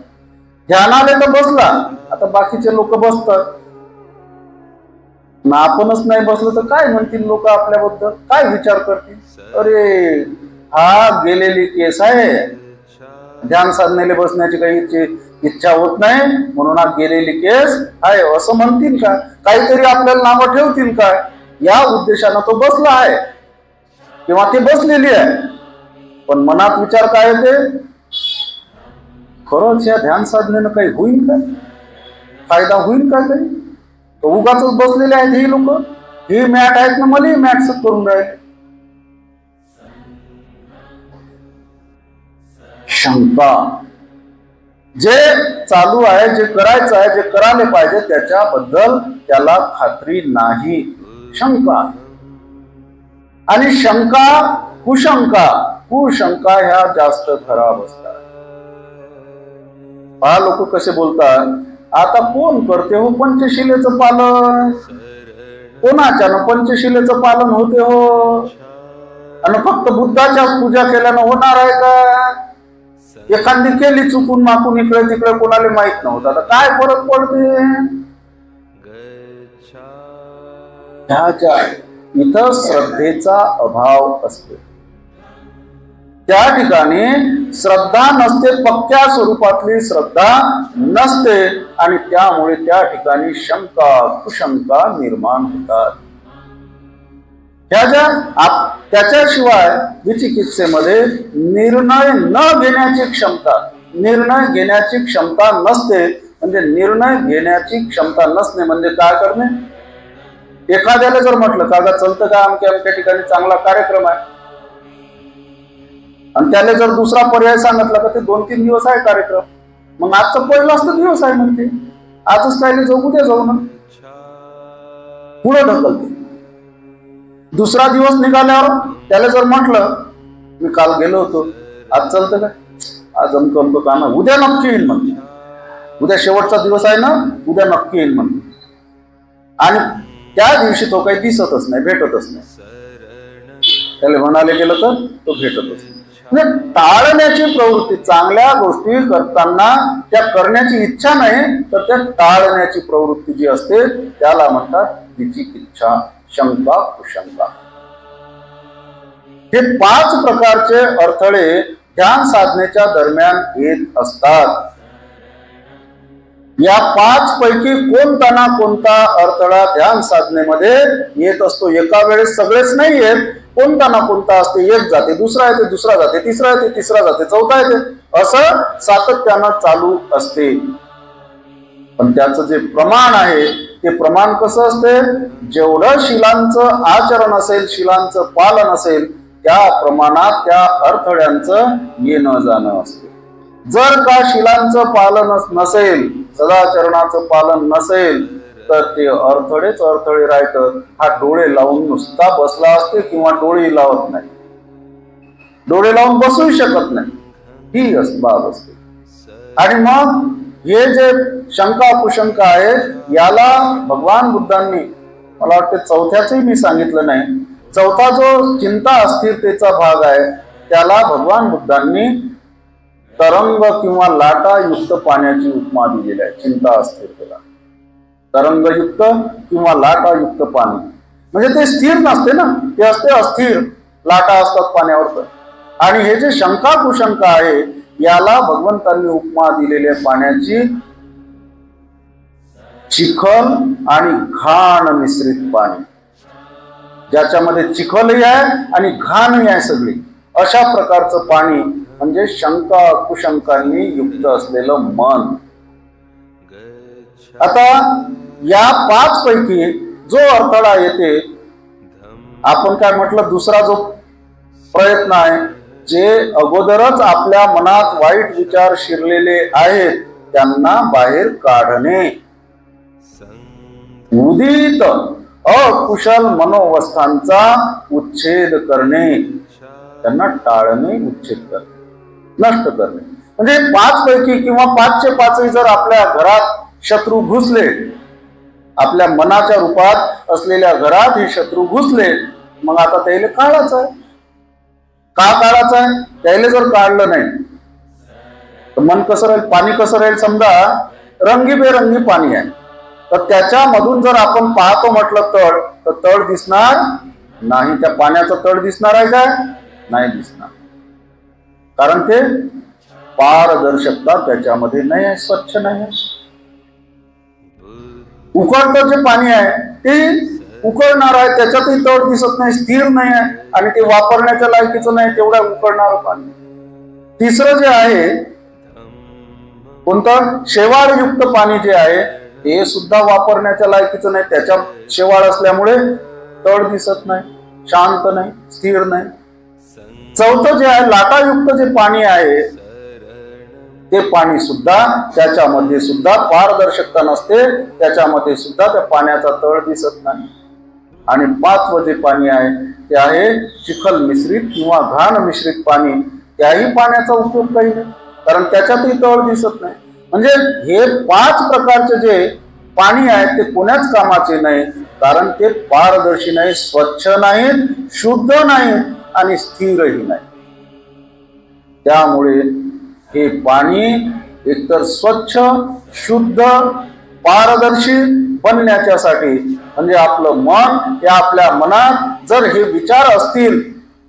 ध्यानाले तर बसला, आता बाकीचे लोक बसतात ना, आपणच नाही बसलो तर काय म्हणतील लोक आपल्याबद्दल, काय विचार करतील? अरे हा गेलेली केस आहे, ध्यान साधनेला बसण्याची काही इच्छा होत नाही म्हणून हा गेलेली केस आहे असं म्हणतील का? काहीतरी आपल्याला नावं ठेवतील का? या उद्देशानं तो बसला आहे किंवा ती बसलेली आहे. पण मनात विचार काय येते? खरंच या ध्यान साधनेनं काही होईल का? फायदा होईल का काही? तो उगाच बसलेले आहेत ही लोक, ही मॅट आहेत ना, मला मॅट्स करून राहिले. शंका. जे चालू आहे, जे करायचं आहे, जे करायला पाहिजे त्याच्याबद्दल त्याला खात्री नाही, शंका. आणि शंका, कुशंका ह्या जास्त खराब असतात. पहा लोक कसे बोलतात, आता कोण करते हो पंचशिलेचं पालन, कोणाच्यानं पंचशिलेचं पालन होते हो, आणि फक्त बुद्धाच्या पूजा केल्यानं होणार आहे का? एखादी केली चुकून माकून इकडे तिकडे कोणाला माहित नव्हतं, आता काय फरक पडते? ह्याच्या इथं श्रद्धेचा अभाव असतो. त्या ठिकाणी श्रद्धा नसते, पक्क्या स्वरूपातली श्रद्धा नसते, आणि त्यामुळे त्या ठिकाणी शंका कुशंका निर्माण होतात. त्याच्याशिवाय विचिकित्सेमध्ये निर्णय न घेण्याची क्षमता नसते. म्हणजे निर्णय घेण्याची क्षमता नसणे म्हणजे काय करणे? एखाद्याला जर म्हटलं का चलतं का अमक्या ठिकाणी चांगला कार्यक्रम आहे, आणि त्याला जर दुसरा पर्याय सांगितला का ते 2-3 दिवस आहे कार्यक्रम, मग आजचा पहिलाच तर दिवस आहे म्हणते, आजच काय जाऊ, उद्या जाऊ ना, पुढे ढकलते. दुसरा दिवस निघाल्यावर त्याला जर म्हटलं मी काल गेलो होतो, आज चालतं का, आज अमकं का ना, उद्या नक्की येईल म्हणते, उद्या शेवटचा दिवस आहे ना, उद्या नक्की येईल म्हणते, आणि त्या दिवशी तो काही दिसतच नाही, भेटतच नाही. त्याला म्हणाले गेलं तर तो भेटतच नाही. म्हणजे टाळण्याची प्रवृत्ती, चांगल्या गोष्टी करताना त्या करण्याची इच्छा नाही, तर त्या टाळण्याची प्रवृत्ती जी असते त्याला म्हणतात विचिकित्सा, शंका कुशंका. हे 5 प्रकारचे अडथळे ध्यान साधनेच्या दरम्यान येत असतात. या 5 पैकी कोणता ना कोणता अडथळा ध्यान साधनेमध्ये येत असतो. एका वेळेस सगळेच नाही येत, कोणता ना कोणता असते. एक जाते, दुसरा येते, दुसरा जाते, तिसरा येते, तिसरा जाते, चौथा येते, असं सातत्यानं चालू असते. पण त्याचं जे प्रमाण आहे ते प्रमाण कसं असते? जेवढं शिलांचं आचरण असेल, शिलांचं पालन असेल, त्या प्रमाणात त्या अडथळ्यांचं येणं जाणं असते. जर का शिलांचं पालन नसेल, सदाचरणाचं पालन नसेल, तर ते अडथळे राहतात. हा डोळे लावून नुसता बसला असते किंवा डोळे लावत नाही, डोळे लावून बसू शकत नाही, ही बाब असते. आणि मग हे जे शंका कुशंका आहे, याला भगवान बुद्धांनी, मला वाटतं चौथ्याचंही मी सांगितलं नाही, चौथा जो चिंता अस्थिरतेचा भाग आहे त्याला भगवान बुद्धांनी तरंग किंवा लाटायुक्त पाण्याची उपमा दिलेली आहे. चिंता अस्थिरतेला तरंगयुक्त किंवा लाटायुक्त पाणी, म्हणजे ते स्थिर नसते ना, ते असते अस्थिर, लाटा असतात पाण्यावर. आणि हे जे शंका कुशंका आहे याला भगवंतांनी उपमा दिलेल्या पाण्याची चिखल आणि घाण मिश्रित पाणी, ज्याच्यामध्ये चिखलही आहे आणि घाणही आहे सगळी, अशा प्रकारचं पाणी म्हणजे शंका कुशंकांनी युक्त असलेलं मन. आता या 5 पैकी जो अडथळा येते, आपण काय म्हटलं, दुसरा जो प्रयत्न आहे, जे अगोदरच आपल्या मनात वाईट विचार शिरलेले आहेत त्यांना बाहेर काढणे, उदित अकुशल मनोवस्थांचा उच्छेद करणे, त्यांना टाळणे, उच्छेद करणे, नष्ट करणे. म्हणजे 5 पैकी किंवा 5चे 5 जर आपल्या घरात शत्रू घुसले, आपल्या मनाच्या रूपात असलेल्या घरात हे शत्रू घुसले, मग आता त्याला काढायचं आहे. का काढायचं आहे? त्याला जर काढलं नाही तर मन कसं राहील, पाणी कसं राहील? समजा रंगीबेरंगी पाणी आहे, तर त्याच्यामधून जर आपण पाहतो म्हटलं तर तळ दिसणार नाही. त्या पाण्याचं तळ दिसणार आहे काय? नाही दिसणार, कारण ते पारदर्शकता त्याच्यामध्ये नाही आहे, स्वच्छ नाही आहे. उकळतं जे पाणी आहे ते उकळणार आहे, त्याच्यातही तळ दिसत नाही, स्थिर नाही आहे, आणि ते वापरण्याच्या लायकीचं नाही तेवढ्या उकळणार पाणी. तिसरं जे आहे कोणतं? शेवाळयुक्त पाणी जे आहे ते सुद्धा वापरण्याच्या लायकीचं नाही, त्याच्या शेवाळ असल्यामुळे तळ दिसत नाही, शांत नाही, स्थिर नाही. चौथं जे आहे लाटायुक्त जे पाणी आहे ते पाणी सुद्धा, त्याच्यामध्ये सुद्धा पारदर्शकता नसते, त्याच्यामध्ये सुद्धा त्या पाण्याचा तळ दिसत नाही. आणि 5वं जे पाणी आहे ते आहे चिखल मिश्रित किंवा घाण मिश्रित पाणी. त्याही पाण्याचा उपयोग काही नाही, कारण त्याच्यातही तळ दिसत नाही. म्हणजे हे 5 प्रकारचे जे पाणी आहे ते कोणाच कामाचे नाही, कारण ते पारदर्शी नाही, स्वच्छ नाहीत, शुद्ध नाहीत आणि स्थिरही नाही. त्यामुळे हे पाणी एकतर स्वच्छ, शुद्ध, पारदर्शी बनण्याच्यासाठी, म्हणजे आपलं मन, हे आपल्या मनात जर हे विचार असतील,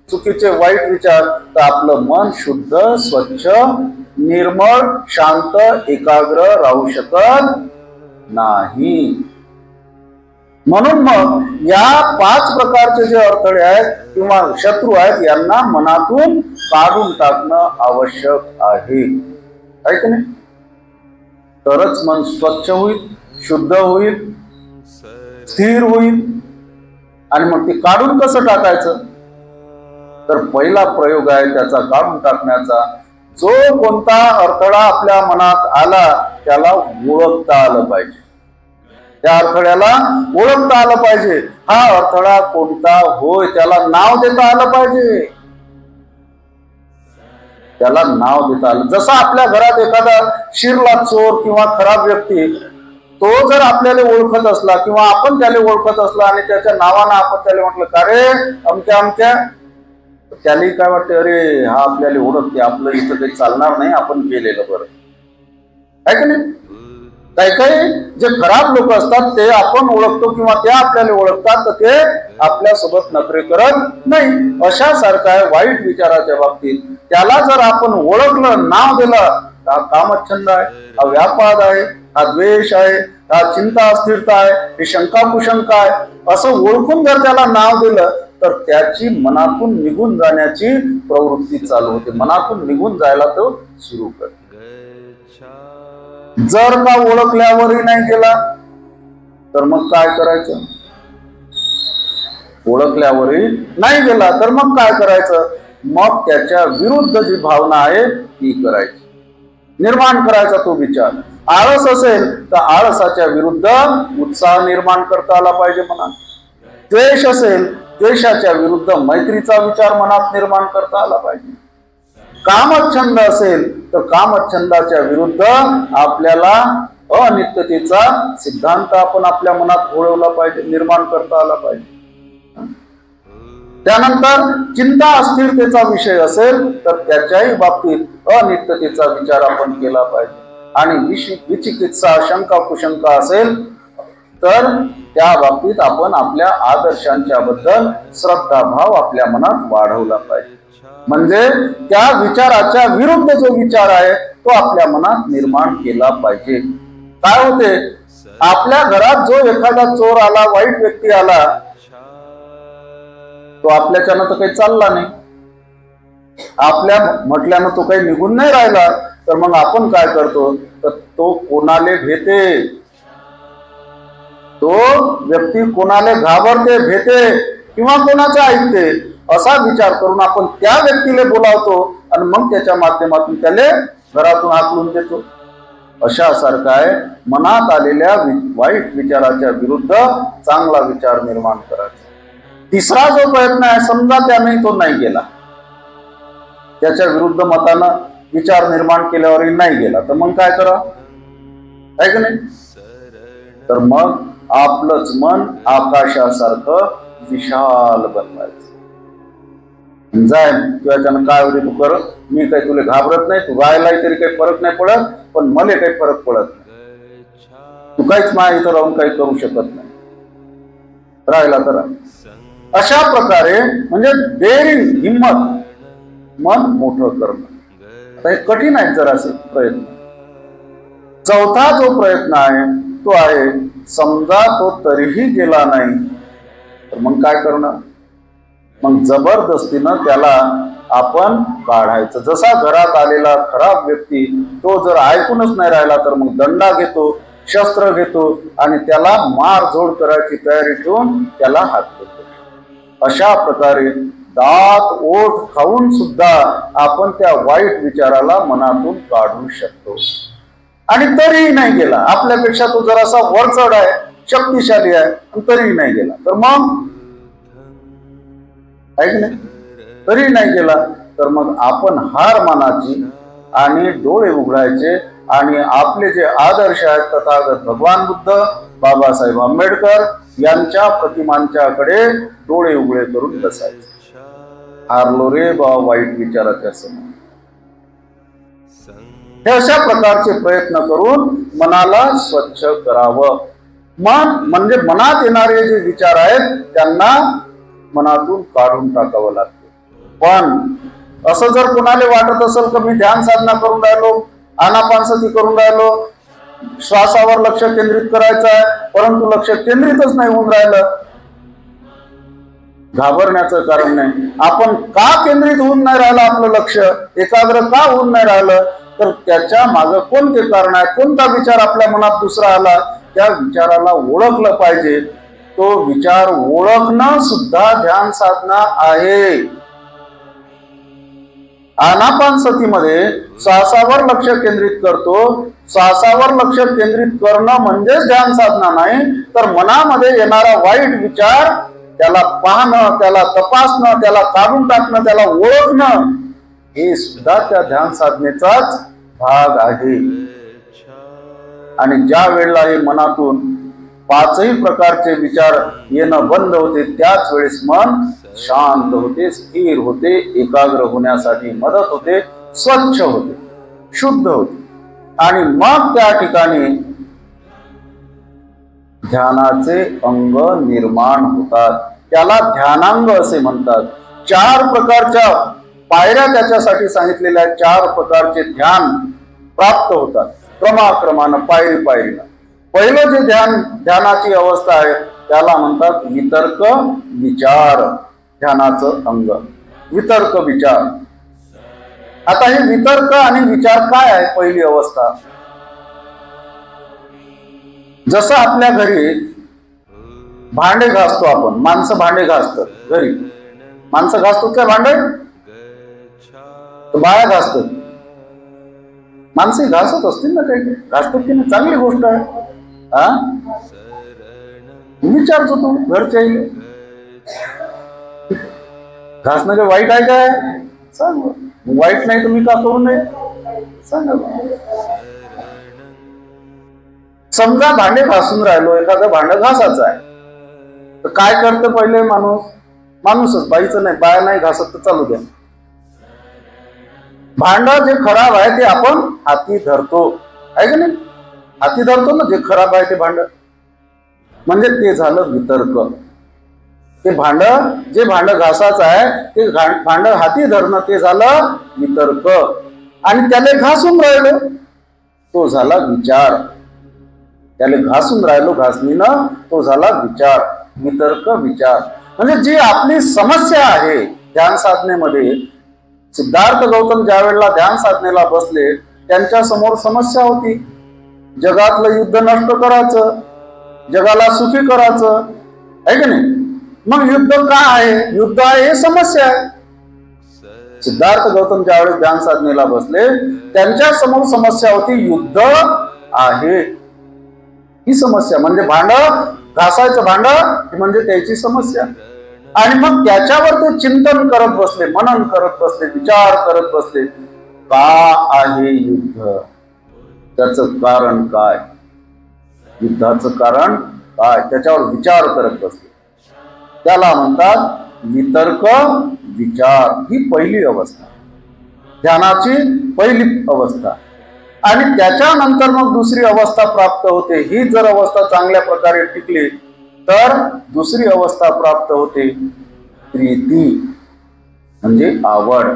चुकीचे वाईट विचार, तर आपलं मन शुद्ध, स्वच्छ, निर्मळ, शांत, एकाग्र राहू शकत नाही. म्हणून मग या 5 प्रकारचे जे अडथळे आहेत किंवा शत्रू आहेत, यांना मनातून काढून टाकणं आवश्यक आहे की नाही? तरच मन स्वच्छ होईल, शुद्ध होईल, स्थिर होईल. आणि मग ते काढून कसं टाकायचं? तर पहिला प्रयोग आहे त्याचा काढून टाकण्याचा. जो कोणता अडथळा आपल्या मनात आला त्याला ओळखता आलं पाहिजे. त्या अडथळ्याला ओळखता आलं पाहिजे. हा अडथळा कोणता होय त्याला नाव देता आलं पाहिजे. त्याला नाव देता आलं. जसं आपल्या घरात एखादा शिरला चोर किंवा खराब व्यक्ती, तो जर आपल्याला ओळखत असला किंवा आपण त्याला ओळखत असला आणि त्याच्या नावानं आपण त्याला म्हटलं का रे अमक्या अमक्या, त्याला काय वाटतं, अरे हा आपल्याला ओळखते, आपलं इथं काही चालणार नाही, आपण गेलेलं बरं आहे का नाही? काही काही जे खराब लोक असतात ते आपण ओळखतो किंवा ते आपल्याला ओळखतात, तर ते आपल्यासोबत नखरे करत नाही. अशा सारखं आहे वाईट विचाराच्या बाबतीत. त्याला जर आपण ओळखलं, नाव दिलं, हा कामच्छंद आहे, हा व्यापाद आहे, हा द्वेष आहे, हा चिंता अस्थिरता आहे, हे शंका कुशंका आहे, असं ओळखून जर त्याला नाव दिलं तर त्याची मनातून निघून जाण्याची प्रवृत्ती चालू होते. मनातून निघून जायला तो सुरू करतो. जर का ओळखल्यावरही नाही गेला तर मग काय करायचं? ओळखल्यावरही नाही गेला तर मग काय करायचं? मग त्याच्या विरुद्ध जी भावना आहे ती करायची, निर्माण करायचा तो विचार. आळस असेल तर आळसाच्या विरुद्ध उत्साह निर्माण करता आला पाहिजे मनात. द्वेष असेल, द्वेषाच्या विरुद्ध मैत्रीचा विचार मनात निर्माण करता आला पाहिजे. कामच्छंद असेल तर कामच्छंदाच्या विरुद्ध आपल्याला अनित्यतेचा सिद्धांत आपण आपल्या मनात घोळवला पाहिजे, निर्माण करता आला पाहिजे. त्यानंतर चिंता अस्थिरतेचा विषय असेल तर त्याच्याही बाबतीत अनित्यतेचा विचार आपण केला पाहिजे. आणि विचिकित्सा, शंका कुशंका असेल तर त्या बाबतीत आपण आपल्या आदर्शांच्या बद्दल श्रद्धाभाव आपल्या मनात वाढवला पाहिजे. म्हणजे त्या विचाराच्या विरुद्ध जो विचार आहे तो आपल्या मनात निर्माण केला पाहिजे. काय होते, आपल्या घरात जो एखादा चोर आला, वाईट व्यक्ती आला, तो आपल्याच्यानं तर काही चालला नाही, आपल्या म्हटल्यानं तो काही निघून नाही राहिला, तर मग आपण काय करतो, तर तो कोणाले भेटे, तो व्यक्ती कोणाले घाबरते, भेटे किंवा कोणाचं ऐकते, असा विचार करून आपण त्या व्यक्तीला बोलावतो आणि मग त्याच्या माध्यमातून त्याला घरातून हाकलून देतो. अशा सारखं आहे मनात आलेल्या वाईट विचाराच्या विरुद्ध चांगला विचार निर्माण करायचा. तिसरा जो प्रयत्न आहे, समजा त्याने तो नाही गेला, त्याच्या विरुद्ध मतानं विचार निर्माण केल्यावरही नाही गेला, तर मग काय करा, आहे का नाही? तर मग आपलंच मन आकाशासारखं विशाल बनवायचं. जाय तुझ्याच्यानं काय होते तू कर, मी काही तुला घाबरत नाही, तू राहिला तरी काही फरक नाही पडत, पण मला काही फरक पडत नाही, तू काहीच माझ्या इथं राहून काही करू शकत नाही, राहिला तर. अशा प्रकारे म्हणजे डेअरिंग, हिम्मत, मन मोठं करणं. आता हे कठीण आहे जरासे प्रयत्न. चौथा जो प्रयत्न आहे तो आहे, समजा तो तरीही गेला नाही तर मग काय करणार? मग जबरदस्तीनं त्याला आपण काढायचं. जसा घरात आलेला खराब व्यक्ती तो जर ऐकूनच नाही राहिला तर मग दंडा घेतो, शस्त्र घेतो आणि त्याला मारझोड करायची तयारी ठेवून त्याला हात देतो. अशा प्रकारे दात ओठ खाऊन सुद्धा आपण त्या वाईट विचाराला मनातून काढू शकतो. आणि तरीही नाही गेला, आपल्यापेक्षा तो जरासा वरचढ आहे, शक्तिशाली आहे, पण तरीही नाही गेला, तर मग ऐक नाही, तरी नाही गेला, तर मग आपण हार मानाची आणि डोळे उघडायचे आणि आपले जे आदर्श आहेत तथागत भगवान बुद्ध, बाबासाहेब आंबेडकर यांच्या प्रतिमांच्याकडे डोळे उघडे करून बसायचे. हारलो रे बा वाईट विचाराच्या समोर. हे अशा प्रकारचे प्रयत्न करून मनाला स्वच्छ करावं. मन म्हणजे मनात येणारे जे विचार आहेत त्यांना मनातून काढून टाकावं लागतं. पण असं जर कोणाला वाटत असेल की मी ध्यान साधना करून राहिलो, आनापानसती करून राहिलो, श्वासावर लक्ष केंद्रित करायचं आहे, परंतु लक्ष केंद्रितच नाही होऊन राहिलं, घाबरण्याचं कारण नाही. आपण का केंद्रित होऊन नाही राहिलं, आपलं लक्ष एकाग्र का होऊन नाही राहिलं, तर त्याच्या मागे कोणते कारण आहे, कोणता विचार आपल्या मनात दुसरा आला, त्या विचाराला ओळखलं पाहिजे. तो विचार ओळखणं सुद्धा ध्यान साधना आहे. आनापानसतीमध्ये श्वासावर लक्ष केंद्रित करतो. श्वासावर लक्ष केंद्रित करणं म्हणजेच ध्यान साधना नाही, तर मनामध्ये येणारा वाईट विचार त्याला पाहणं, त्याला तपासणं, त्याला काढून टाकणं, त्याला ओळखणं हे सुद्धा त्या ध्यान साधनेचाच भाग आहे. आणि ज्या वेळेला हे मनातून पाचही प्रकारचे विचार येणं बंद होते, त्याच वेळेस मन शांत होते, स्थिर होते, एकाग्र होण्यासाठी मदत होते, स्वच्छ होते, शुद्ध होते. आणि मग त्या ठिकाणी ध्यानाचे अंग निर्माण होतात. त्याला ध्यानांग असे म्हणतात. 4 प्रकारच्या पायऱ्या त्याच्यासाठी सांगितलेल्या आहेत. 4 प्रकारचे ध्यान प्राप्त होतात क्रमाक्रमानं, पायरी पायरीनं. पहिलं जे ध्यानाची अवस्था आहे त्याला म्हणतात वितर्क विचार. ध्यानाचं अंग वितर्क विचार. आता हे वितर्क आणि विचार काय आहे? पहिली अवस्था, जसं आपल्या घरी भांडे घासतो आपण, माणसं भांडे घासतात घरी. माणसं घासतात काय भांडे? बाया घासतात. माणसं घासत असतील ना, काही घासतात की नाही, चांगली गोष्ट आहे. हा, विचारतो तू घरच्या घासणं काय वाईट आहे काय? सांग. वाईट नाही तर मी का करू नये? सांगा. समजा भांडे घासून राहिलो, एखादं भांडं घासाचं आहे, तर काय करतं पहिले माणूसच, बाईचं नाही, बाया नाही घासत तर चालू द्या. भांडं जे खराब आहे ते आपण हाती धरतो, आहे का नाही? हाती धरतो ना, जे खराब आहे ते भांड, म्हणजे ते झालं वितर्क. ते जे भांड घासाचं आहे ते भांड हाती धरणं ते झालं वितर्क. आणि त्याला घासून राहिलो तो झाला विचार. त्याला घासून राहिलो घासणीनं तो झाला विचार, वितर्क विचार. म्हणजे जी आपली समस्या आहे ध्यान साधनेमध्ये, सिद्धार्थ गौतम ज्या वेळेला ध्यान साधनेला बसले त्यांच्या समोर समस्या होती. जगातलं युद्ध नष्ट करायचं, जगाला सुखी करायचं, आहे की नाही? मग युद्ध का आहे? युद्ध आहे हे समस्या आहे. सिद्धार्थ गौतम ज्यावेळेस ध्यान साधनेला बसले त्यांच्या समोर समस्या होती, युद्ध आहे ही समस्या. म्हणजे भांड घासायचं भांड म्हणजे त्याची समस्या. आणि मग त्याच्यावर ते चिंतन करत बसले, मनन करत बसले, विचार करत बसले, का आहे युद्ध, त्याचं कारण काय, युद्धाचं कारण काय, त्याच्यावर विचार करत बसले. त्याला म्हणतात वितर्क विचार. ही पहिली अवस्था, ध्यानाची पहिली अवस्था. आणि त्याच्यानंतर मग दुसरी अवस्था प्राप्त होते. ही जर अवस्था चांगल्या प्रकारे टिकली तर दुसरी अवस्था प्राप्त होते प्रीती, म्हणजे आवड.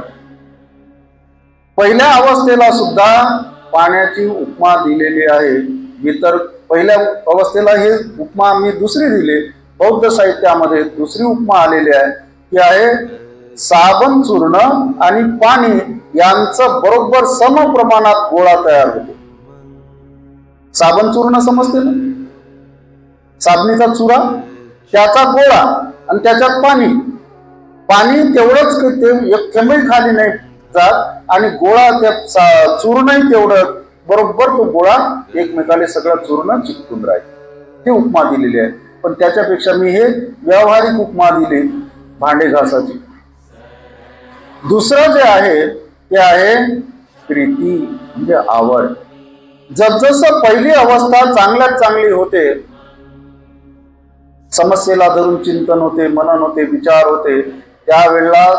पहिल्या अवस्थेला सुद्धा पाण्याची उपमा दिलेली आहे. पहिल्या अवस्थेला हे उपमा मी दुसरी दिली. बौद्ध साहित्यामध्ये दुसरी उपमा आलेली आहे, ती आहे साबण चूर्ण आणि पाणी यांचं बरोबर सम प्रमाणात गोळा तयार होते. साबण चूर्ण समजते ना, साबणीचा चुरा, त्याचा गोळा आणि त्याच्यात पाणी, पाणी तेवढंच ते एक थेंबही खाली नाही जात आणि गोळा त्या चूर्णही तेवढं बरोबर तो गोळा एकमेकाला सगळं चूर्ण चिकटून राहील. ती उपमा दिलेली आहे. पण त्याच्यापेक्षा मी हे व्यावहारिक उपमा दिली भांडे घासाची. दुसरं जे आहे ते आहे प्रीती म्हणजे आवड. जसजसं पहिली अवस्था चांगल्यात चांगली होते, समस्येला धरून चिंतन होते, मनन होते, विचार होते, त्यावेळेला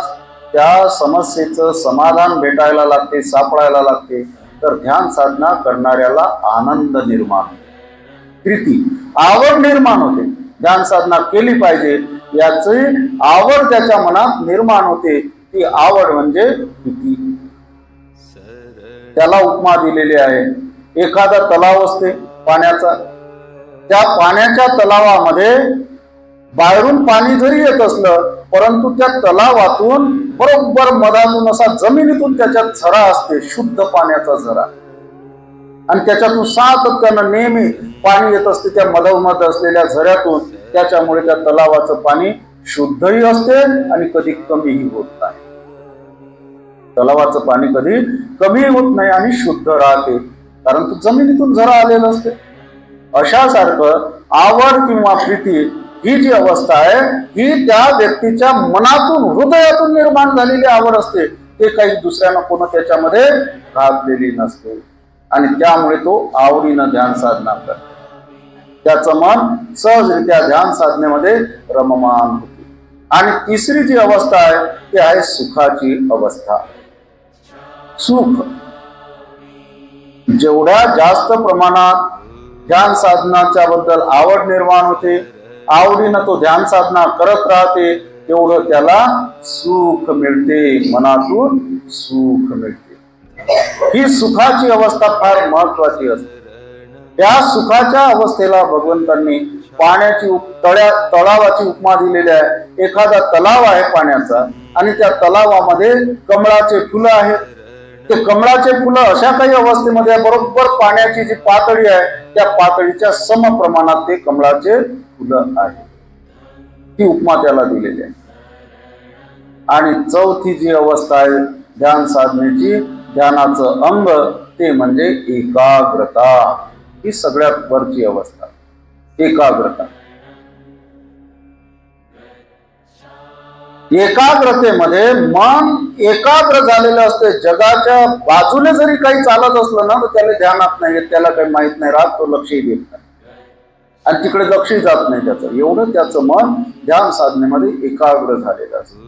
त्या समस्येचं समाधान भेटायला लागते, सापडायला लागते. तर ध्यान साधना करणाऱ्याला आनंद निर्माण होते, प्रीती आवड निर्माण होते. ध्यान साधना केली पाहिजे याची आवड त्याच्या मनात निर्माण होते. ती आवड म्हणजे प्रीती. त्याला उपमा दिलेली आहे. एखादा तलाव असते पाण्याचा, त्या पाण्याच्या तलावामध्ये बाहेरून पाणी जरी येत असलं परंतु त्या तलावातून बरोबर मधातून असा जमिनीतून त्याच्यात झरा असते, शुद्ध पाण्याचा झरा, आणि त्याच्यातून सातत्यानं नेहमी पाणी येत असते त्या मधोमध असलेल्या झऱ्यातून. त्याच्यामुळे त्या तलावाचं पाणी शुद्धही असते आणि कधी कमीही होत नाही. तलावाचं पाणी कधी कमी होत नाही आणि शुद्ध राहते, कारण तो जमिनीतून झरा आलेला असते. अशासारखं आवड किंवा प्रीती ही जी अवस्था आहे ही त्या व्यक्तीच्या मनातून हृदयातून निर्माण झालेली आवड असते. ते काही दुसऱ्यानं कोण त्याच्यामध्ये घातलेली नसते आणि त्यामुळे तो आवडीनं ध्यान साधना करतो. त्याचं मन सहजरित्या ध्यान साधनेमध्ये रममान होते. आणि तिसरी जी अवस्था आहे ती आहे सुखाची अवस्था. सुख जेवढ्या जास्त प्रमाणात ध्यान साधनाच्या बद्दल आवड निर्माण होते, आवडीनं तो ध्यान साधना करत राहते, तेवढं त्याला सुख मिळते, मनातून सुख मिळते. ही सुखाची अवस्था फार महत्वाची असते. त्या सुखाच्या अवस्थेला भगवंतांनी पाण्याची तलावाची उपमा दिलेली आहे. एखादा तलाव आहे पाण्याचा आणि त्या तलावामध्ये कमळाचे फुलं आहेत. ते कमळाचे फुलं अशा काही अवस्थेमध्ये बरोबर पाण्याची जी पातळी आहे त्या पातळीच्या समप्रमाणात ते कमळाचे फुलं आहे. ती उपमा त्याला दिलेली आहे. आणि चौथी जी अवस्था आहे ध्यान साधनेची, ध्यानाचं अंग, ते म्हणजे एकाग्रता. ही सगळ्यात वरची अवस्था, एकाग्रता. एकाग्रतेमध्ये मन एकाग्र झालेलं असते. जगाच्या बाजूने जरी काही चालत असलं ना तर त्याला ध्यानात नाही येत, त्याला काही माहित नाही राहत, तो लक्षही देत नाही आणि तिकडे लक्षही जात नाही त्याचं. एवढं त्याचं मन ध्यान साधनेमध्ये एकाग्र झालेलं असतं.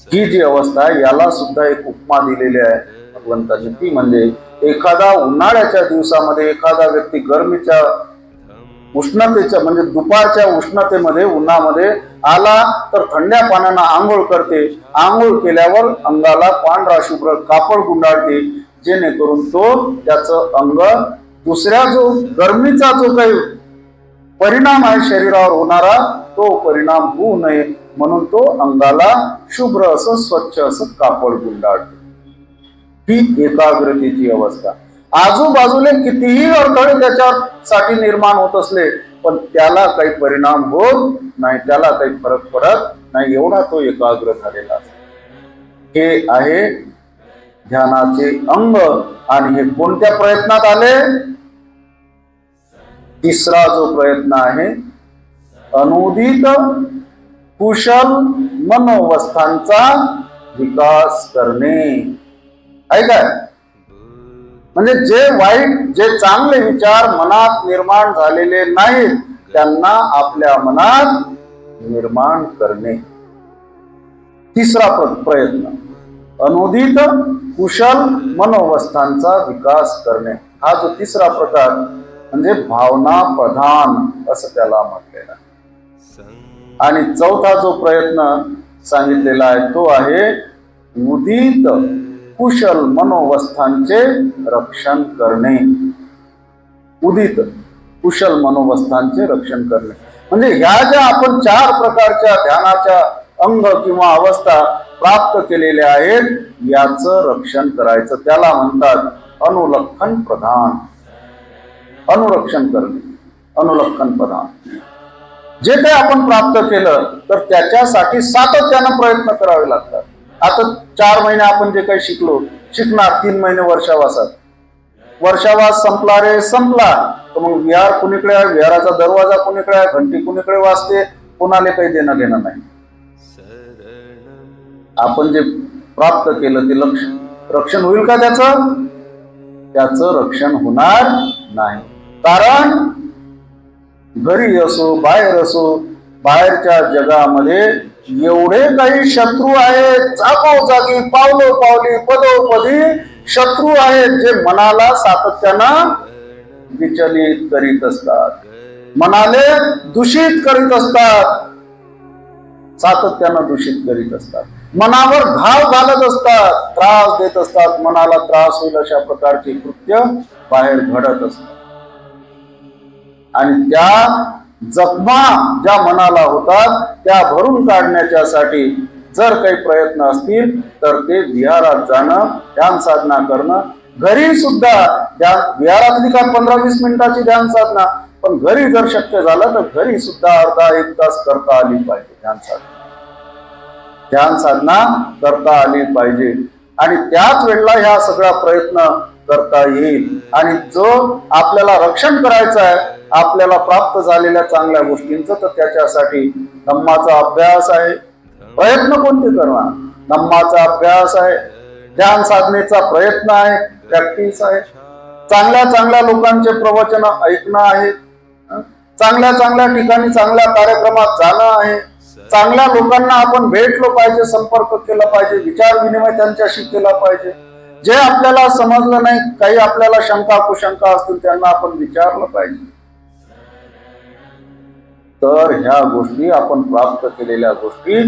ही जी अवस्था आहे याला सुद्धा एक उपमा दिलेली आहे भगवंताची. ती म्हणजे एखादा उन्हाळ्याच्या दिवसामध्ये एखादा व्यक्ती गरमीच्या उष्णतेच्या म्हणजे दुपारच्या उष्णतेमध्ये उन्हामध्ये आला तर थंड्या पाण्यानं आंघोळ करते. आंघोळ केल्यावर अंगाला पांढरा शुभ्र कापड गुंडाळते, जेणेकरून तो त्याचं अंग दुसऱ्या जो गरमीचा जो काही परिणाम आहे शरीरावर होणारा तो परिणाम होऊ नये म्हणून तो अंगाला शुभ्र असं स्वच्छ असं कापड गुंडाळते. ही एकाग्रतेची अवस्था. आजूबाजूला कितीही अडथळे त्याच्यासाठी निर्माण होत असले पण त्याला काही परिणाम होत नाही, त्याला काही फरक पडत नाही, एवढा तो एकाग्र झालेला असतो. हे आहे ध्यानाचे अंग. आणि हे कोणत्या प्रयत्नात आले? तिसरा जो प्रयत्न आहे अनुदित कुशल मनोवस्थांचा विकास करणे. आहे काय? म्हणजे जे वाईट जे चांगले विचार मनात निर्माण झालेले नाहीत त्यांना आपल्या मनात निर्माण करणे. तिसरा प्रयत्न अनुदित कुशल मनोवस्थांचा विकास करणे. हा जो तिसरा प्रकार म्हणजे भावना प्रधान असं त्याला म्हटलेलं आहे. आणि चौथा जो प्रयत्न सांगितलेला आहे तो आहे उदित कुशल मनोवस्थांचे रक्षण करणे. उदित कुशल मनोवस्थांचे रक्षण करणे म्हणजे ह्या ज्या आपण 4 प्रकारच्या ध्यानाच्या अंग किंवा अवस्था प्राप्त केलेल्या आहेत याचं रक्षण करायचं. त्याला म्हणतात अनुलक्षण प्रधान. अनुरक्षण करणे, अनुलक्षण प्रधान. जे काही आपण प्राप्त केलं तर त्याच्यासाठी सातत्यानं प्रयत्न करावे लागतात. आता 4 महिने आपण जे काही शिकणार 3 महिने वर्षावासात. वर्षावास संपला रे संपला तर मग विहार कुणीकडे आहे, विहाराचा दरवाजा कुणीकडे आहे, घंटी कुणीकडे वाजते, कोणाला काही देणं घेणं नाही. आपण जे प्राप्त केलं ते रक्षण होईल का? त्याचं रक्षण होणार नाही. कारण घरी असो बाहेर असो, बाहेरच्या जगामध्ये एवढे काही शत्रू आहेत, जागोजागी पावलोपावली पदोपदी शत्रू आहेत, जे मनाला सातत्यानं विचलित करीत असतात, मनाले दूषित करीत असतात, सातत्यानं दूषित करीत असतात, मनावर घाव घालत असतात, त्रास देत असतात, मनाला त्रास होईल अशा प्रकारचे कृत्य बाहेर घडत असतात. आणि त्या जखमा ज्या मनाला होतात त्या भरून काढण्याच्यासाठी जर काही प्रयत्न असतील तर ते विहारात जाणं, ध्यान साधना करणं. घरी सुद्धा विहारातली का 15-20 मिनिटाची ध्यान साधना, पण घरी जर शक्य झालं तर घरी सुद्धा अर्धा-1 तास करता आली पाहिजे. ध्यान साधना करता आली पाहिजे आणि त्याच वेळेला ह्या सगळा प्रयत्न करता येईल. आणि जो आपल्याला रक्षण करायचं आहे आपल्याला प्राप्त झालेल्या चांगल्या गोष्टींचं, तर त्याच्यासाठी धम्माचा अभ्यास आहे. प्रयत्न कोणते करणार? धम्माचा अभ्यास आहे, ध्यान साधनेचा प्रयत्न आहे, प्रॅक्टिस आहे, चांगल्या चांगल्या लोकांचे प्रवचन ऐकणं आहे, चांगल्या चांगल्या ठिकाणी चांगल्या कार्यक्रमात जाणं आहे, चांगल्या लोकांना आपण भेटलो पाहिजे, संपर्क केला पाहिजे, विचार विनिमय त्यांच्याशी केला पाहिजे. जे आपल्याला समजलं नाही, काही आपल्याला शंका कुशंका असतील त्यांना आपण विचारलं पाहिजे. तर ह्या गोष्टी आपण प्राप्त केलेल्या गोष्टी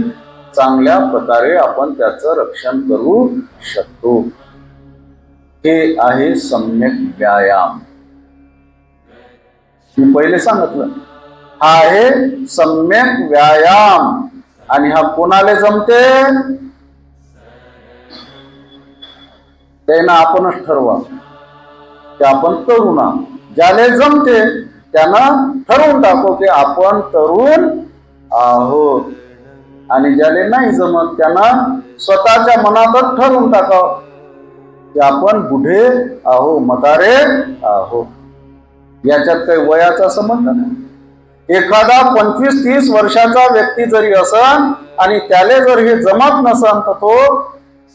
चांगल्या प्रकारे आपण त्याचं रक्षण करू शकतो. हे आहे सम्यक व्यायाम. मी पहिले सांगितलं हा आहे सम्यक व्यायाम. आणि हा कोणाला जमते? त्यांना आपणच ठरवा की आपण तरुण आहोत. ज्याला जमते त्यानं ठरवून टाको की आपण तरुण आहोत, आणि ज्याला नाही जमत त्यानं स्वतःच्या मनातच ठरवून टाकावं की आपण बुढे आहो, म्हातारे आहो. याच्यात काही वयाचा संबंध नाही. एखादा 25-30 वर्षाचा व्यक्ती जरी असन आणि त्याला जर हे जमत नसन तर तो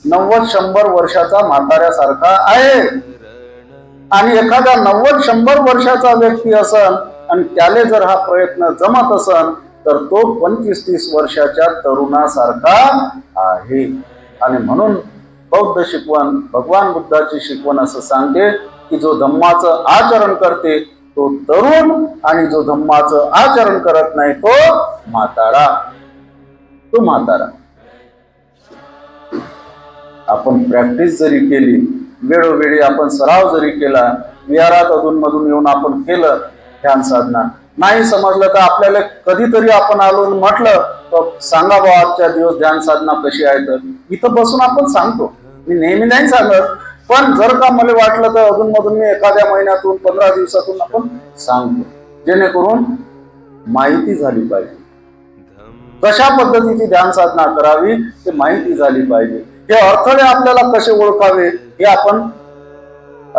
90-100 वर्षाचा म्हाताऱ्यासारखा आहे. आणि एखादा 90-100 वर्षाचा व्यक्ती असन आणि त्याला जर हा प्रयत्न जमत असन तर तो 25-30 वर्षाच्या तरुणासारखा आहे. आणि म्हणून बौद्ध शिकवण, भगवान बुद्धाची शिकवण असं सांगते की जो धम्माचं आचरण करते तो तरुण, आणि जो धम्माचं आचरण करत नाही तो म्हातारा. आपण प्रॅक्टिस जरी केली, वेळोवेळी आपण सराव जरी केला, विहारात अधूनमधून येऊन आपण केलं ध्यान साधना, नाही समजलं तर आपल्याला कधीतरी आपण आलो म्हटलं तर सांगा बा आजच्या दिवस ध्यान साधना कशी आहे. तर इथं बसून आपण सांगतो, मी नेहमी नाही सांगत, पण जर का मला वाटलं तर अधूनमधून मी एखाद्या महिन्यातून 15 दिवसातून आपण सांगतो, जेणेकरून माहिती झाली पाहिजे. कशा पद्धतीची ध्यान साधना करावी ते माहिती झाली पाहिजे. हे अडथळे आपल्याला कसे ओळखावे हे आपण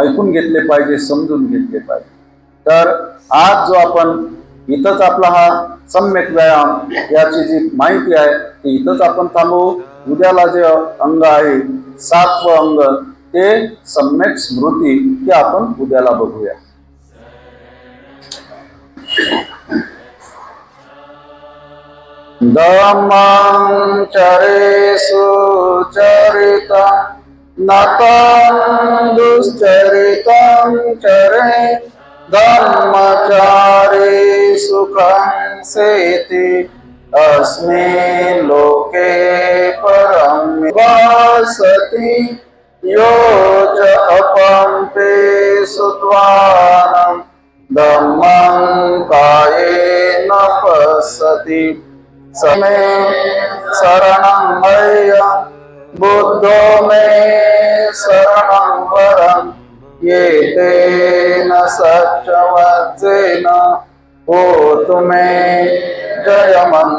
ऐकून घेतले पाहिजे, समजून घेतले पाहिजे. तर आज जो आपण इथंच आपला हा सम्यक व्यायाम याची जी माहिती आहे ती इथंच आपण थांबू. उद्याला जे अंग आहे 7वं अंग ते सम्यक स्मृती, ते आपण उद्याला बघूया. धम्मं चरेषु चरितं नतं दुश्चरितं चरे धर्मचारे सुखं सेति अस्मिन् लोके परं वसति यो च अपम्पे सुत्वानं धम्मं कायेन पश्यति समे शरणं मह्यं बुद्धो मे शरणं वरं ये तेन सच्चवच्चेन हो तुम्हें जय मन